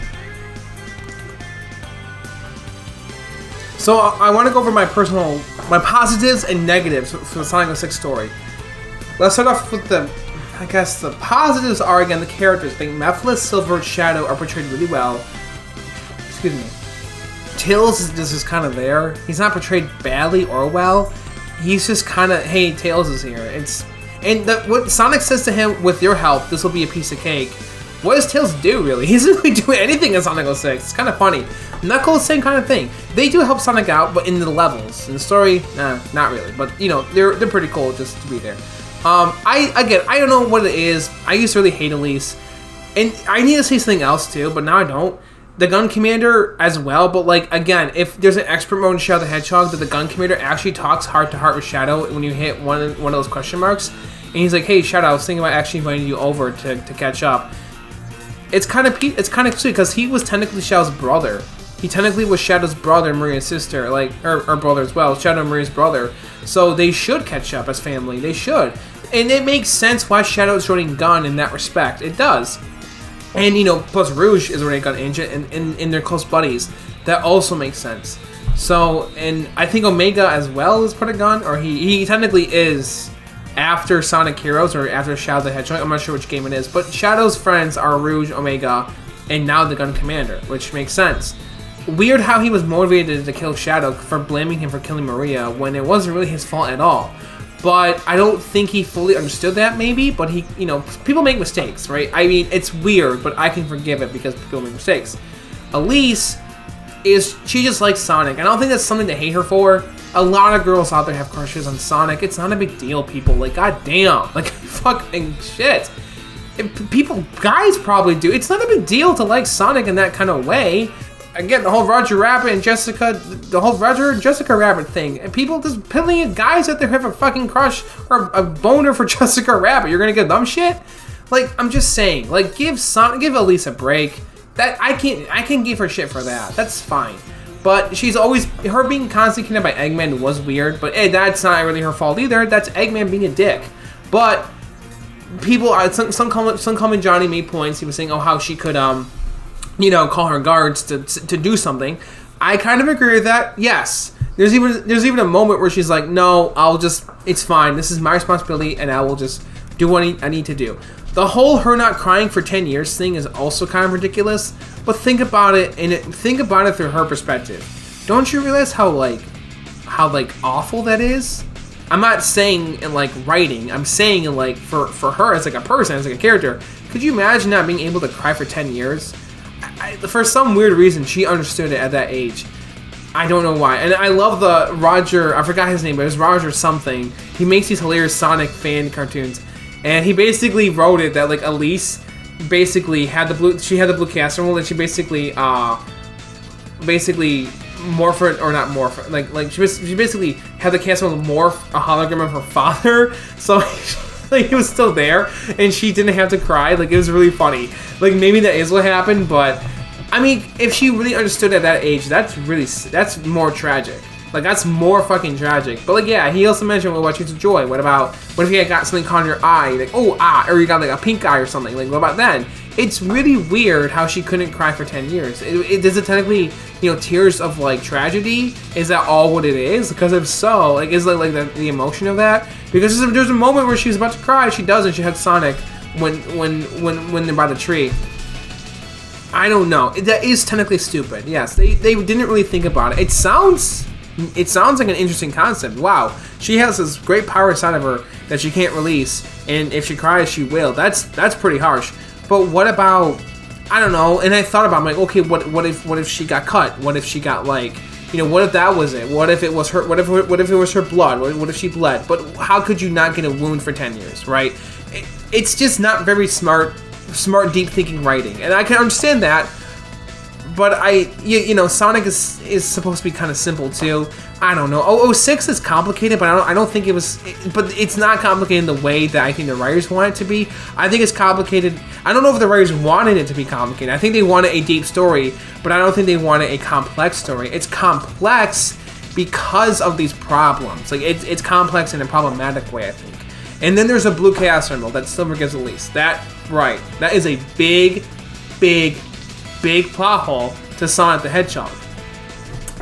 So I want to go over my positives and negatives for the Sonic 06 story. Let's start off with the positives are, again, the characters. I think Mephiles, Silver, Shadow are portrayed really well. Excuse me. Tails is just kind of there. He's not portrayed badly or well. He's just kind of, hey, Tails is here. What Sonic says to him, with your help, this will be a piece of cake. What does Tails do, really? He doesn't really do anything in Sonic 06. It's kind of funny. Knuckles, same kind of thing. They do help Sonic out, but in the levels. In the story, not really. But, they're pretty cool just to be there. I don't know what it is. I used to really hate Elise. And I need to say something else, too, but now I don't. The Gun Commander as well, but, again, if there's an expert mode in Shadow the Hedgehog, that the Gun Commander actually talks heart-to-heart with Shadow when you hit one of those question marks. And he's like, hey, Shadow, I was thinking about actually inviting you over to catch up. It's kind of sweet, because he was technically Shadow's brother he technically was Shadow's brother, Maria's sister, like, or brother as well, Shadow and Maria's brother. So they should catch up as family. They should. And it makes sense why Shadow is running gun in that respect. It does. And, you know, plus Rouge is running gun and they're close buddies. That also makes sense. So, and I think Omega as well is part of gun, or he technically is after Sonic Heroes or after Shadow the Hedgehog. I'm not sure which game it is. But Shadow's friends are Rouge, Omega, and now the Gun Commander, which makes sense. Weird how he was motivated to kill Shadow for blaming him for killing Maria when it wasn't really his fault at all. But I don't think he fully understood that, maybe. But he, you know, people make mistakes, right? I mean, it's weird, but I can forgive it because people make mistakes. Elise she just likes Sonic. I don't think that's something to hate her for. A lot of girls out there have crushes on Sonic. It's not a big deal, people. Like, goddamn. Like, fucking shit. Guys probably do. It's not a big deal to like Sonic in that kind of way. Again, the whole Roger Rabbit and Jessica Rabbit thing. And people, there's plenty of guys out there who have a fucking crush or a boner for Jessica Rabbit. You're gonna get dumb shit? Like, I'm just saying. Like, give Elise a break. That I can give her shit for that. That's fine. But she's always, her being constantly kidnapped by Eggman was weird. But hey, that's not really her fault either. That's Eggman being a dick. But people, some comment Johnny made points. He was saying, oh, how she could, you know, call her guards to do something. I kind of agree with that. Yes. There's even a moment where she's like, no, it's fine. This is my responsibility, and I will just do what I need to do. The whole her not crying for 10 years thing is also kind of ridiculous, but think about it through her perspective. Don't you realize how awful that is? I'm not saying in like writing, I'm saying in like for her as like a person, as like a character. Could you imagine not being able to cry for 10 years? For some weird reason, she understood it at that age. I don't know why. And I love the Roger, I forgot his name, but it was Roger something. He makes these hilarious Sonic fan cartoons. And he basically wrote it that like Elise basically had the blue cast emerald, and she basically morph it, or not morph, like she basically had the cast emerald morph a hologram of her father, so like he was still there and she didn't have to cry. Like, it was really funny. Like, maybe that is what happened, but I mean, if she really understood at that age, that's more tragic. Like, that's more fucking tragic. But like, yeah, he also mentioned, well, what brings you joy? What if you had got something caught in your eye? Like, or you got like a pink eye or something. Like, what about then? It's really weird how she couldn't cry for 10 years. Is it technically, you know, tears of like tragedy? Is that all what it is? Because if so, like, is like the emotion of that? Because there's a moment where she's about to cry, she doesn't. She hugs Sonic when they're by the tree. I don't know. That is technically stupid. Yes, they didn't really think about it. It sounds like an interesting concept. Wow, she has this great power inside of her that she can't release, and if she cries, she will. That's pretty harsh. But what about, I don't know. And I thought about, I'm like, okay, what if she got cut? What if she got, like, you know, what if that was it? What if it was her? What if it was her blood? What if she bled? But how could you not get a wound for 10 years, right? It's just not very smart, deep thinking writing, and I can understand that. But you know, Sonic is supposed to be kind of simple too. I don't know. 06 is complicated, but I don't think it was. But it's not complicated in the way that I think the writers want it to be. I think it's complicated. I don't know if the writers wanted it to be complicated. I think they wanted a deep story, but I don't think they wanted a complex story. It's complex because of these problems. Like, it's complex in a problematic way, I think. And then there's a blue Chaos Emerald that Silver gives Elise. That is a big plot hole to Sonic the Hedgehog.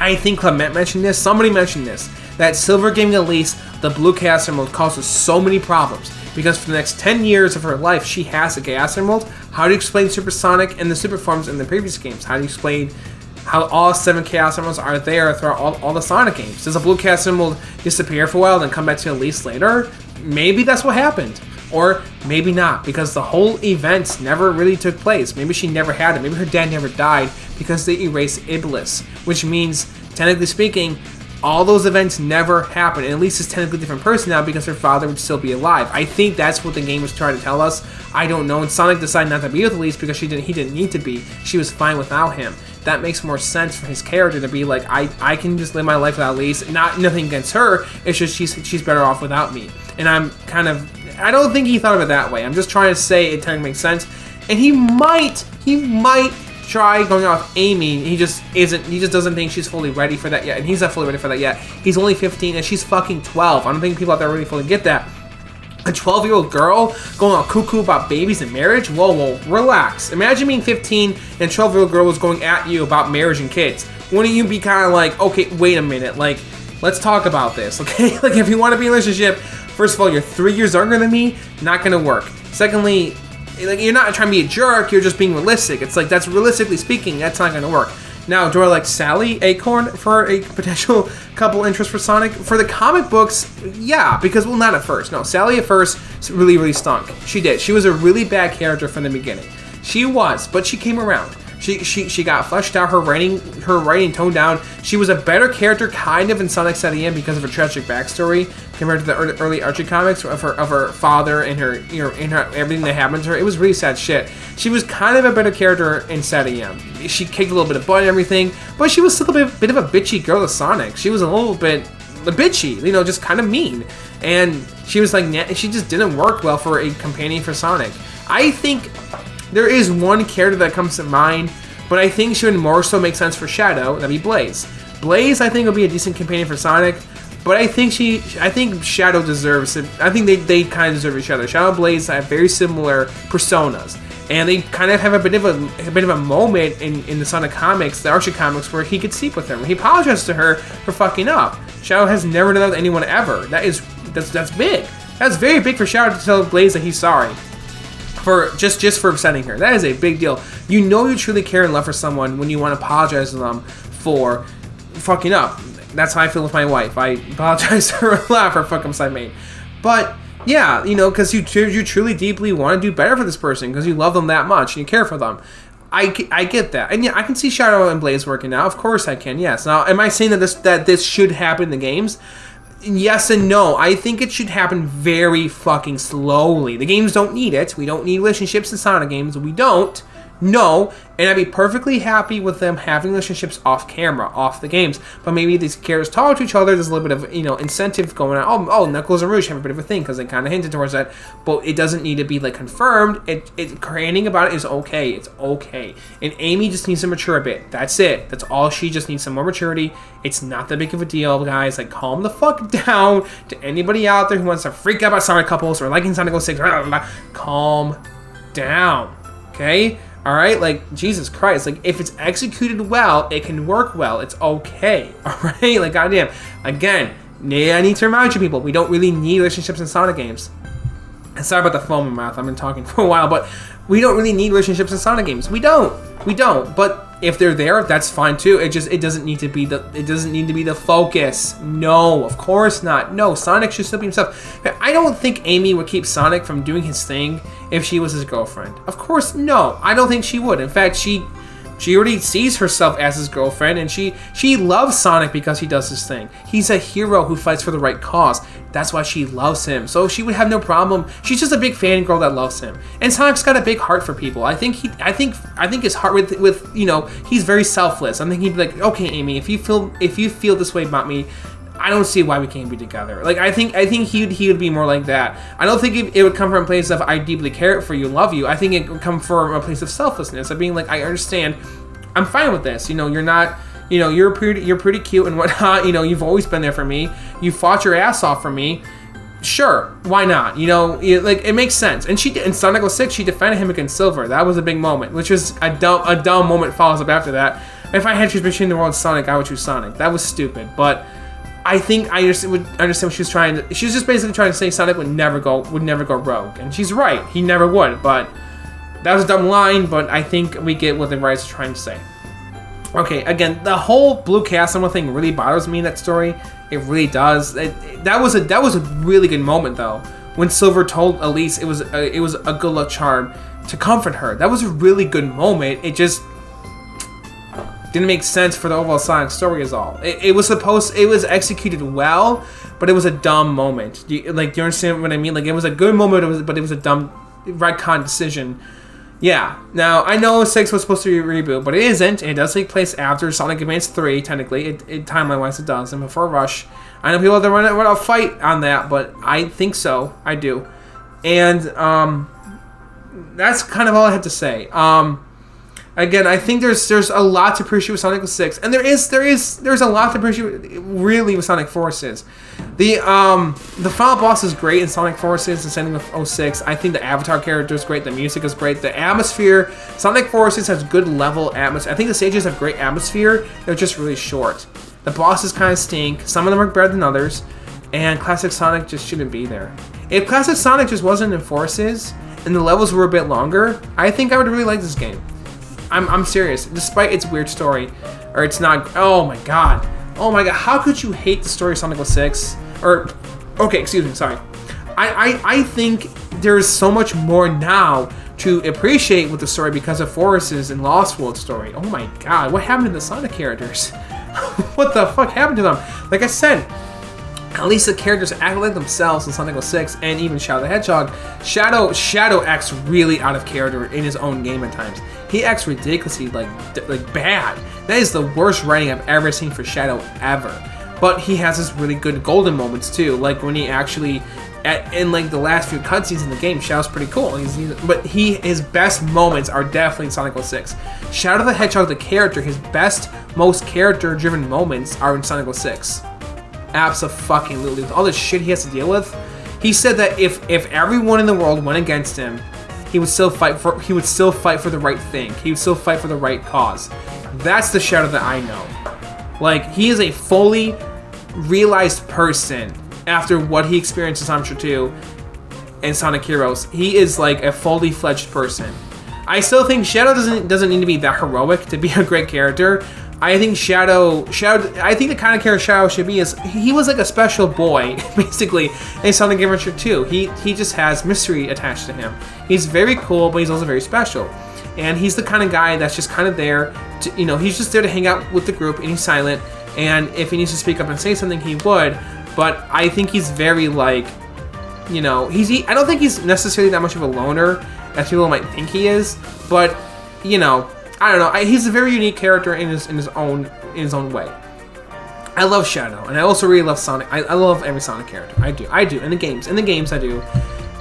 I think Clement mentioned this, somebody mentioned this, that Silver giving Elise the blue Chaos Emerald causes so many problems, because for the next 10 years of her life, she has a Chaos Emerald. How do you explain Super Sonic and the Super Forms in the previous games? How do you explain how all 7 Chaos Emeralds are there throughout all the Sonic games? Does a blue Chaos Emerald disappear for a while and then come back to Elise later? Maybe that's what happened. Or maybe not, because the whole event never really took place. Maybe she never had it. Maybe her dad never died because they erased Iblis, which means, technically speaking, all those events never happened. And Elise is technically a different person now because her father would still be alive. I think that's what the game was trying to tell us. I don't know. And Sonic decided not to be with Elise because he didn't need to be. She was fine without him. That makes more sense for his character to be like, I can just live my life without Elise. Nothing against her. It's just she's better off without me. And I don't think he thought of it that way. I'm just trying to say it technically makes sense. And he might try going out with Amy. He just doesn't think she's fully ready for that yet, and he's not fully ready for that yet. He's only 15 and she's fucking 12. I don't think people out there really fully get that. A 12-year-old girl going all cuckoo about babies and marriage? Whoa, relax. Imagine being 15 and a 12-year-old girl was going at you about marriage and kids. Wouldn't you be kind of like, okay, wait a minute, like, let's talk about this, okay? Like, if you want to be in a relationship, first of all, you're 3 years younger than me, not gonna work. Secondly, like, you're not trying to be a jerk, you're just being realistic. It's like, that's realistically speaking, that's not gonna work. Now, do I like Sally Acorn for a potential couple interest for Sonic? For the comic books, yeah, because, well, not at first. No, Sally at first really stunk. She did. She was a really bad character from the beginning. She was, but she came around. She got fleshed out, her writing toned down. She was a better character kind of in Sonic Setting because of her tragic backstory compared to the early Archie comics of her father and her, you know, and her everything that happened to her. It was really sad shit. She was kind of a better character in Setting. She kicked a little bit of butt and everything, but she was still a bit of a bitchy girl to Sonic. She was a little bit bitchy, you know, just kind of mean. And she was like, she just didn't work well for a companion for Sonic. I think there is one character that comes to mind, but I think she would more so make sense for Shadow. That'd be Blaze. Blaze, I think, would be a decent companion for Sonic, but I think Shadow deserves it. I think they kind of deserve each other. Shadow and Blaze have very similar personas, and they kind of have a bit of a moment in the Sonic comics, the Archie comics, where he could sleep with her. He apologized to her for fucking up. Shadow has never done that with anyone ever. That's big. That's very big for Shadow to tell Blaze that he's sorry. For just for upsetting her. That is a big deal. You know you truly care and love for someone when you want to apologize to them for fucking up. That's how I feel with my wife. I apologize to her a lot for fuck ups I made. But yeah, you know, because you truly deeply want to do better for this person because you love them that much and you care for them. I get that, and yeah, I can see Shadow and Blaze working out. Of course I can. Yes. Now, am I saying that this should happen in the games? Yes and no. I think it should happen very fucking slowly. The games don't need it. We don't need relationships in Sonic games. We don't. No. And I'd be perfectly happy with them having relationships off camera, off the games. But maybe these characters talk to each other. There's a little bit of, you know, incentive going on. Oh, Knuckles and Rouge have a bit of a thing because they kind of hinted towards that. But it doesn't need to be, like, confirmed. Ranting about it is okay. It's okay. And Amy just needs to mature a bit. That's it. That's all. She just needs some more maturity. It's not that big of a deal, guys. Like, calm the fuck down. To anybody out there who wants to freak out about Sonic couples or liking Sonic 06, calm down. Okay? Alright, like, Jesus Christ, like, if it's executed well, it can work well, it's okay, alright, like, goddamn, again, I need to remind you people, we don't really need relationships in Sonic games. And sorry about the foam in my mouth, I've been talking for a while, but we don't really need relationships in Sonic games, we don't, but if they're there, that's fine too. It doesn't need to be the focus. No, of course not. No, Sonic should still be himself. I don't think Amy would keep Sonic from doing his thing if she was his girlfriend. Of course, no. I don't think she would. In fact, she already sees herself as his girlfriend, and she loves Sonic because he does his thing. He's a hero who fights for the right cause. That's why she loves him. So she would have no problem. She's just a big fangirl that loves him. And Sonic's got a big heart for people. I think his heart with you know, he's very selfless. I think he'd be like, okay, Amy, if you feel this way about me, I don't see why we can't be together. Like, I think he would be more like that. I don't think it would come from a place of I deeply care for you, love you. I think it would come from a place of selflessness, of being like, I understand, I'm fine with this. You know, you're not, you know, you're pretty cute and whatnot. You know, you've always been there for me. You fought your ass off for me. Sure, why not? You know, like, it makes sense. And she in Sonic 06, she defended him against Silver. That was a big moment, which was a dumb moment follows up after that. If I had to choose between the world and Sonic, I would choose Sonic. That was stupid, but I think I would understand what she was trying to. She was just basically trying to say Sonic would never go rogue, and she's right. He never would, but that was a dumb line. But I think we get what the writers are trying to say. Okay, again, the whole Blue Chaos Emerald thing really bothers me in that story. It really does. That was a really good moment though, when Silver told Elise it was a good luck charm to comfort her. That was a really good moment. It just didn't make sense for the overall Sonic story is all. It was executed well, but it was a dumb moment. Do you understand what I mean? Like, it was a good moment, but it was a dumb retcon decision. Yeah. Now, I know 6 was supposed to be a reboot, but it isn't. It does take place after Sonic Advance 3, technically. Timeline-wise, it does. And before Rush. I know people that want to fight on that, but I think so. I do. And that's kind of all I have to say. Again, I think there's a lot to appreciate with Sonic 06, and there's a lot to appreciate really with Sonic Forces. The final boss is great in Sonic Forces and Sonic 06. I think the Avatar character is great. The music is great. The atmosphere, Sonic Forces has good level atmosphere. I think the stages have great atmosphere. They're just really short. The bosses kind of stink. Some of them are better than others, and Classic Sonic just shouldn't be there. If Classic Sonic just wasn't in Forces and the levels were a bit longer, I think I would really like this game. I'm serious. Despite its weird story, or it's not. Oh my god. How could you hate the story of Sonic 06? Okay, excuse me. Sorry. I think there's so much more now to appreciate with the story because of Forces and Lost World story. Oh my god, what happened to the Sonic characters? What the fuck happened to them? Like I said, at least the characters act like themselves in Sonic 06 and even Shadow the Hedgehog. Shadow acts really out of character in his own game at times. He acts ridiculously like bad. That is the worst writing I've ever seen for Shadow ever. But he has his really good golden moments too, like when he actually in like the last few cutscenes in the game, Shadow's pretty cool. But his best moments are definitely in Sonic 06. Shadow the Hedgehog, the character, his best, most character-driven moments are in Sonic 06. Abso-fucking-lutely. With all the shit he has to deal with, he said that if everyone in the world went against him, he would still fight for the right thing. He would still fight for the right cause. That's the Shadow that I know. Like, he is a fully realized person after what he experienced in Sonic 2 and Sonic Heroes. He is like a fully fledged person. I still think Shadow doesn't need to be that heroic to be a great character. I think I think the kind of character Shadow should be is he was like a special boy basically in Sonic Adventure 2. He just has mystery attached to him. He's very cool, but he's also very special. And he's the kind of guy that's just kind of there to, he's just there to hang out with the group, and he's silent. And if he needs to speak up and say something, he would. But I think he's very like, I don't think he's necessarily that much of a loner as people might think he is. But I don't know. He's a very unique character in his own way. I love Shadow, and I also really love Sonic. I love every Sonic character. I do. In the games, I do.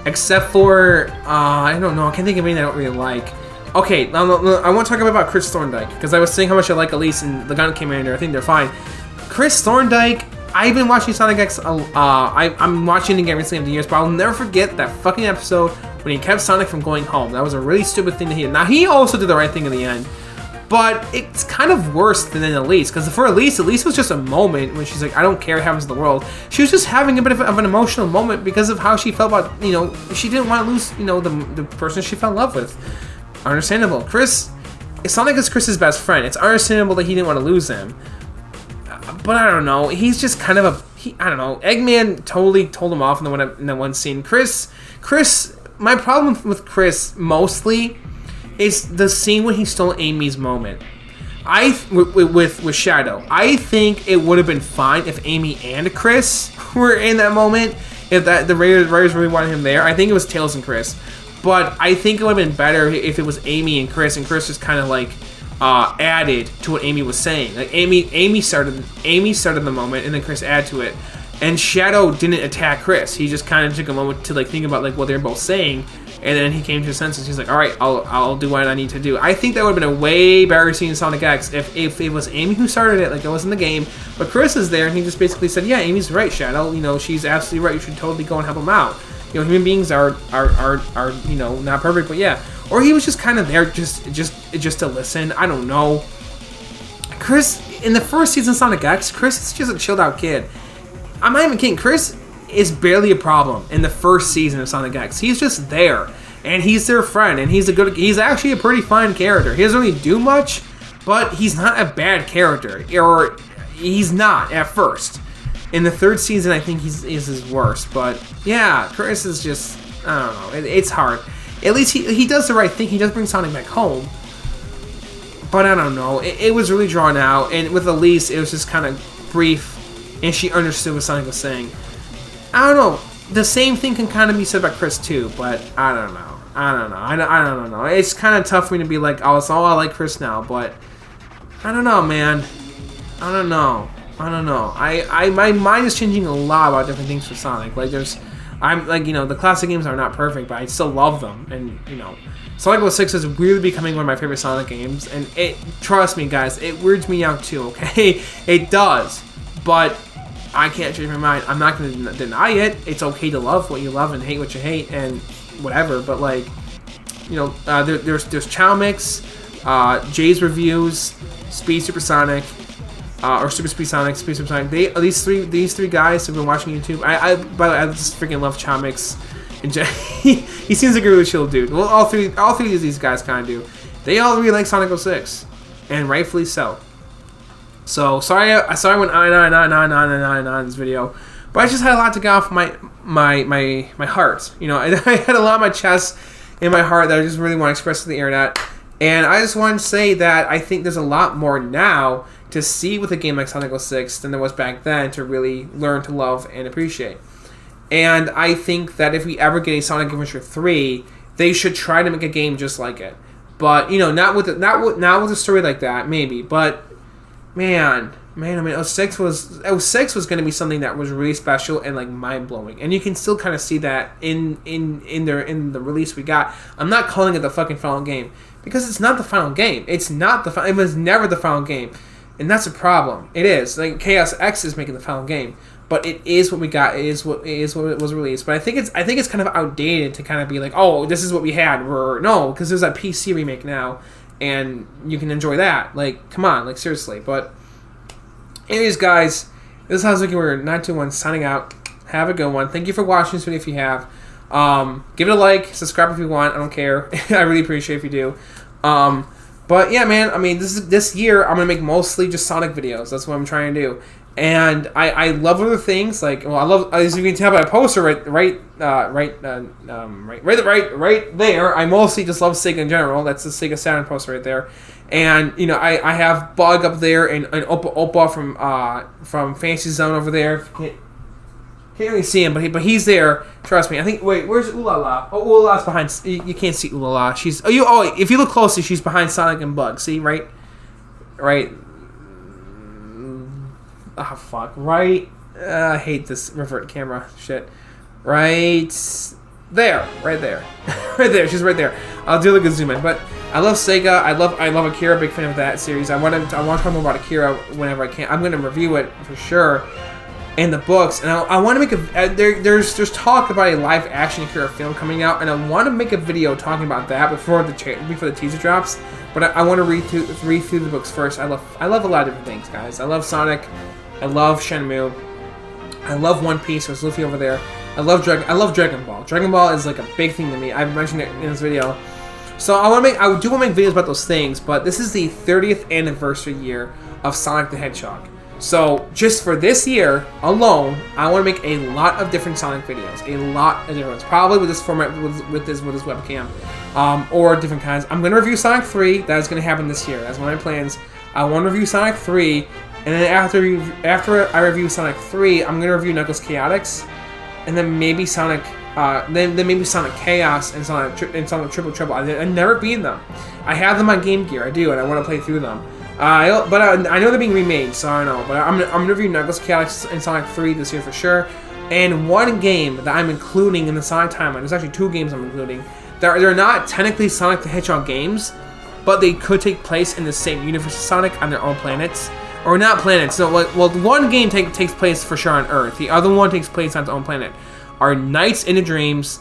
Except for I don't know. I can't think of anything I don't really like. Okay, I want to talk about Chris Thorndike because I was saying how much I like Elise and the Gun Commander. I think they're fine. Chris Thorndike. I've been watching Sonic X. I'm watching it again recently over the years, but I'll never forget that fucking episode when he kept Sonic from going home. That was a really stupid thing that he did. Now, he also did the right thing in the end, but it's kind of worse than Elise, because for Elise was just a moment when she's like, I don't care what happens in the world. She was just having a bit of an emotional moment because of how she felt about, she didn't want to lose, the person she fell in love with. Understandable. Sonic is Chris's best friend. It's understandable that he didn't want to lose him. But I don't know. He's just kind of I don't know. Eggman totally told him off in the one scene. Chris. My problem with Chris mostly is the scene when he stole Amy's moment. With Shadow. I think it would have been fine if Amy and Chris were in that moment. If the writers really wanted him there. I think it was Tails and Chris. But I think it would have been better if it was Amy and Chris just kind of like added to what Amy was saying. Like Amy started the moment, and then Chris added to it. And Shadow didn't attack Chris. He just kind of took a moment to like think about like what they're both saying, and then he came to his senses. He's like, all right, I'll do what I need to do. I think that would have been a way better scene in Sonic X if it was Amy who started it, like it was in the game. But Chris is there, and he just basically said, yeah, Amy's right, Shadow. She's absolutely right. You should totally go and help him out. Human beings are not perfect, but yeah. Or he was just kind of there just to listen. I don't know. Chris, in the first season of Sonic X, Chris is just a chilled out kid. I'm not even kidding. Chris is barely a problem in the first season of Sonic X. He's just there, and he's their friend, and he's actually a pretty fine character. He doesn't really do much, but he's not a bad character, or he's not at first. In the third season, I think is his worst. But yeah, Chris is just, I don't know. It's hard. At least he does the right thing. He does bring Sonic back home. But I don't know. It was really drawn out. And with Elise, it was just kind of brief. And she understood what Sonic was saying. I don't know. The same thing can kind of be said about Chris too. But I don't know. I don't know. It's kind of tough for me to be like, oh, I like Chris now. But I don't know, man. I don't know. My mind is changing a lot about different things for Sonic. Like the classic games are not perfect, but I still love them. And Sonic 06 is really becoming one of my favorite Sonic games, and trust me guys, it weirds me out too, okay? It does, but I can't change my mind. I'm not going to deny it. It's okay to love what you love and hate what you hate and whatever, but like, you know, there's Chow Mix, Jay's Reviews, Speed Supersonic, or Super Speed Sonic, Speed Supersonic. These three guys have been watching YouTube. By the way, I just freaking love Chow Mix. And he seems like a really chill dude. Well, all three of these guys kind of do. They all really like Sonic 06, and rightfully so. So sorry I went on this video, but I just had a lot to get off my heart. You know, I had a lot on my chest and my heart that I just really want to express to the internet. And I just want to say that I think there's a lot more now to see with a game like Sonic 06 than there was back then to really learn to love and appreciate. And I think that if we ever get a Sonic Adventure 3, they should try to make a game just like it. But you know, not with a story like that, maybe. But man, I mean, 06 was going to be something that was really special and like mind blowing. And you can still kind of see that in the release we got. I'm not calling it the fucking final game because it's not the final game. It was never the final game, and that's a problem. It is like Chaos X is making the final game. But it is what we got. It is what was released. But I think it's kind of outdated to kind of be like, oh, this is what we had. No, because there's that PC remake now, and you can enjoy that. Like, come on, like seriously. But anyways, guys, this is Hedgehog Warrior 921 signing out. Have a good one. Thank you for watching this video. If you have, give it a like, subscribe if you want. I don't care. I really appreciate if you do. But yeah, man. I mean, this year I'm gonna make mostly just Sonic videos. That's what I'm trying to do. And I love other things like, well, I love, as you can tell by the poster right there. I mostly just love Sega in general. That's the Sega Saturn poster right there. And you know, I have Bug up there and Opa from Fantasy Zone over there. Can't really see him, but he's there. Trust me. I think. Wait, where's Ulala? Oh, Ulala's behind. You can't see Ulala. She's. If you look closely, she's behind Sonic and Bug. See, right. Oh, fuck. Right. I hate this revert camera shit. Right there. Right there. Right there. She's right there. I'll do like a zoom in. But I love Sega. I love Akira. Big fan of that series. I want to talk more about Akira whenever I can. I'm going to review it for sure. And the books. And I want to make a... There's talk about a live action Akira film coming out. And I want to make a video talking about that before the teaser drops. But I want to read through the books first. I love a lot of different things, guys. I love Sonic. I love Shenmue. I love One Piece. There's Luffy over there. I love Dragon Ball. Dragon Ball is like a big thing to me. I've mentioned it in this video. So I do want to make videos about those things, but this is the 30th anniversary year of Sonic the Hedgehog. So just for this year alone, I want to make a lot of different Sonic videos. A lot of different ones. Probably with this format, with this webcam, or different kinds. I'm going to review Sonic 3. That is going to happen this year. That's one of my plans. I want to review Sonic 3. And then after I review Sonic 3, I'm gonna review Knuckles Chaotix, and then maybe Sonic, then maybe Sonic Chaos and Sonic Triple Trouble. I've never beaten them. I have them on Game Gear, I do, and I want to play through them. I know they're being remade, so I don't know. But I'm gonna review Knuckles Chaotix and Sonic 3 this year for sure. And one game that I'm including in the Sonic timeline. There's actually 2 games I'm including. They're not technically Sonic the Hedgehog games, but they could take place in the same universe as Sonic on their own planets. Or not planets. So, well, one game takes place for sure on Earth. The other one takes place on its own planet. Are Nights into Dreams.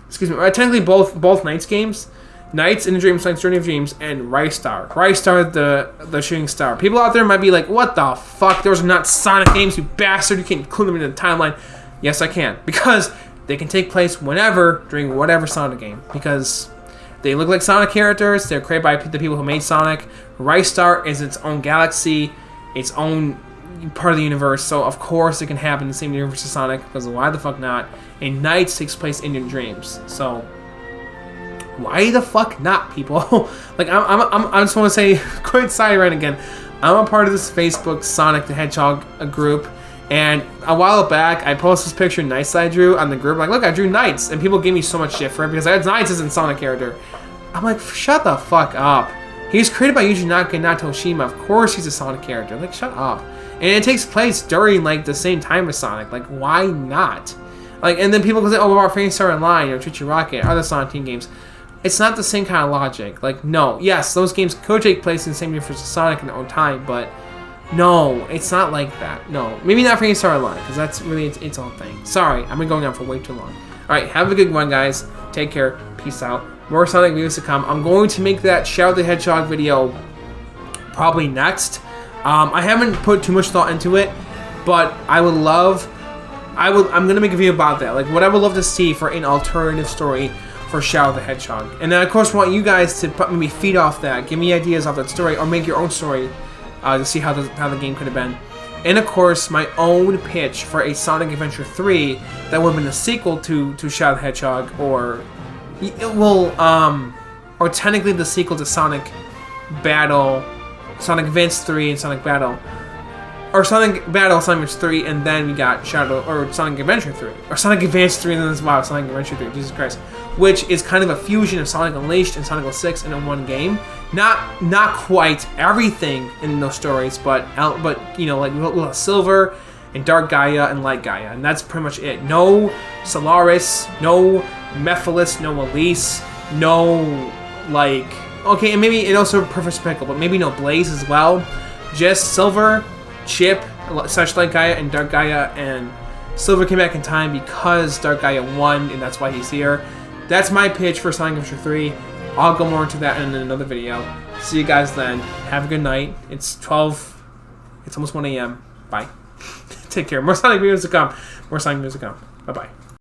Excuse me. Technically, both Nights games. Nights into Dreams, Sonic's Journey of Dreams, and Rice Star. Rice Star, the shooting star. People out there might be like, "What the fuck? Those are not Sonic games, you bastard! You can't include them in the timeline." Yes, I can, because they can take place whenever during whatever Sonic game. Because they look like Sonic characters. They're created by the people who made Sonic. Rice Star is its own galaxy, its own part of the universe. So, of course, it can happen in the same universe as Sonic, because why the fuck not? And Nights takes place in your dreams. So, why the fuck not, people? Like, I just want to say, quick side rant again. I'm a part of this Facebook Sonic the Hedgehog group. And a while back, I posted this picture of Nights I drew on the group. I'm like, look, I drew Nights. And people gave me so much shit for it because Nights isn't a Sonic character. I'm like, shut the fuck up. He was created by Yuji Naka and Nato Oshima. Of course he's a Sonic character. Like, shut up. And it takes place during, like, the same time as Sonic. Like, why not? Like, and then people go say, oh, about Phantasy Star Online, or Chichi Rocket, other Sonic team games. it's not the same kind of logic. Like, no, yes, those games could take place in the same universe as Sonic in their own time, but no, it's not like that. No, maybe not for Star Line, because that's really its own thing. Sorry, I've been going on for way too long. Alright, have a good one, guys. Take care. Peace out. More Sonic videos to come. I'm going to make that Shadow the Hedgehog video probably next. I haven't put too much thought into it, but I'm gonna make a video about that. Like, what I would love to see for an alternative story for Shadow the Hedgehog. And then, of course, want you guys to maybe feed off that. Give me ideas off that story, or make your own story to see how the game could have been. And, of course, my own pitch for a Sonic Adventure 3 that would have been a sequel to Shadow the Hedgehog, or technically the sequel to Sonic Advance 3 and Sonic Battle. Or Sonic Battle, Sonic Adventure 3, and then we got Sonic Adventure 3. Or Sonic Advance 3, and then Sonic Adventure 3, Jesus Christ. Which is kind of a fusion of Sonic Unleashed and Sonic 06 in one game. Not quite everything in those stories, but you know, like we'll have Silver and Dark Gaia and Light Gaia, and that's pretty much it. No Solaris, no Mephiles, no Elise, no, like, okay, and maybe, and also Professor Pickle, but maybe no Blaze as well. Just Silver, Chip, / Light Gaia, and Dark Gaia, and Silver came back in time because Dark Gaia won, and that's why he's here. That's my pitch for Sonic Adventure 3. I'll go more into that in another video. See you guys then. Have a good night. It's almost 1 a.m. Bye. Take care. More Sonic videos to come. Bye-bye.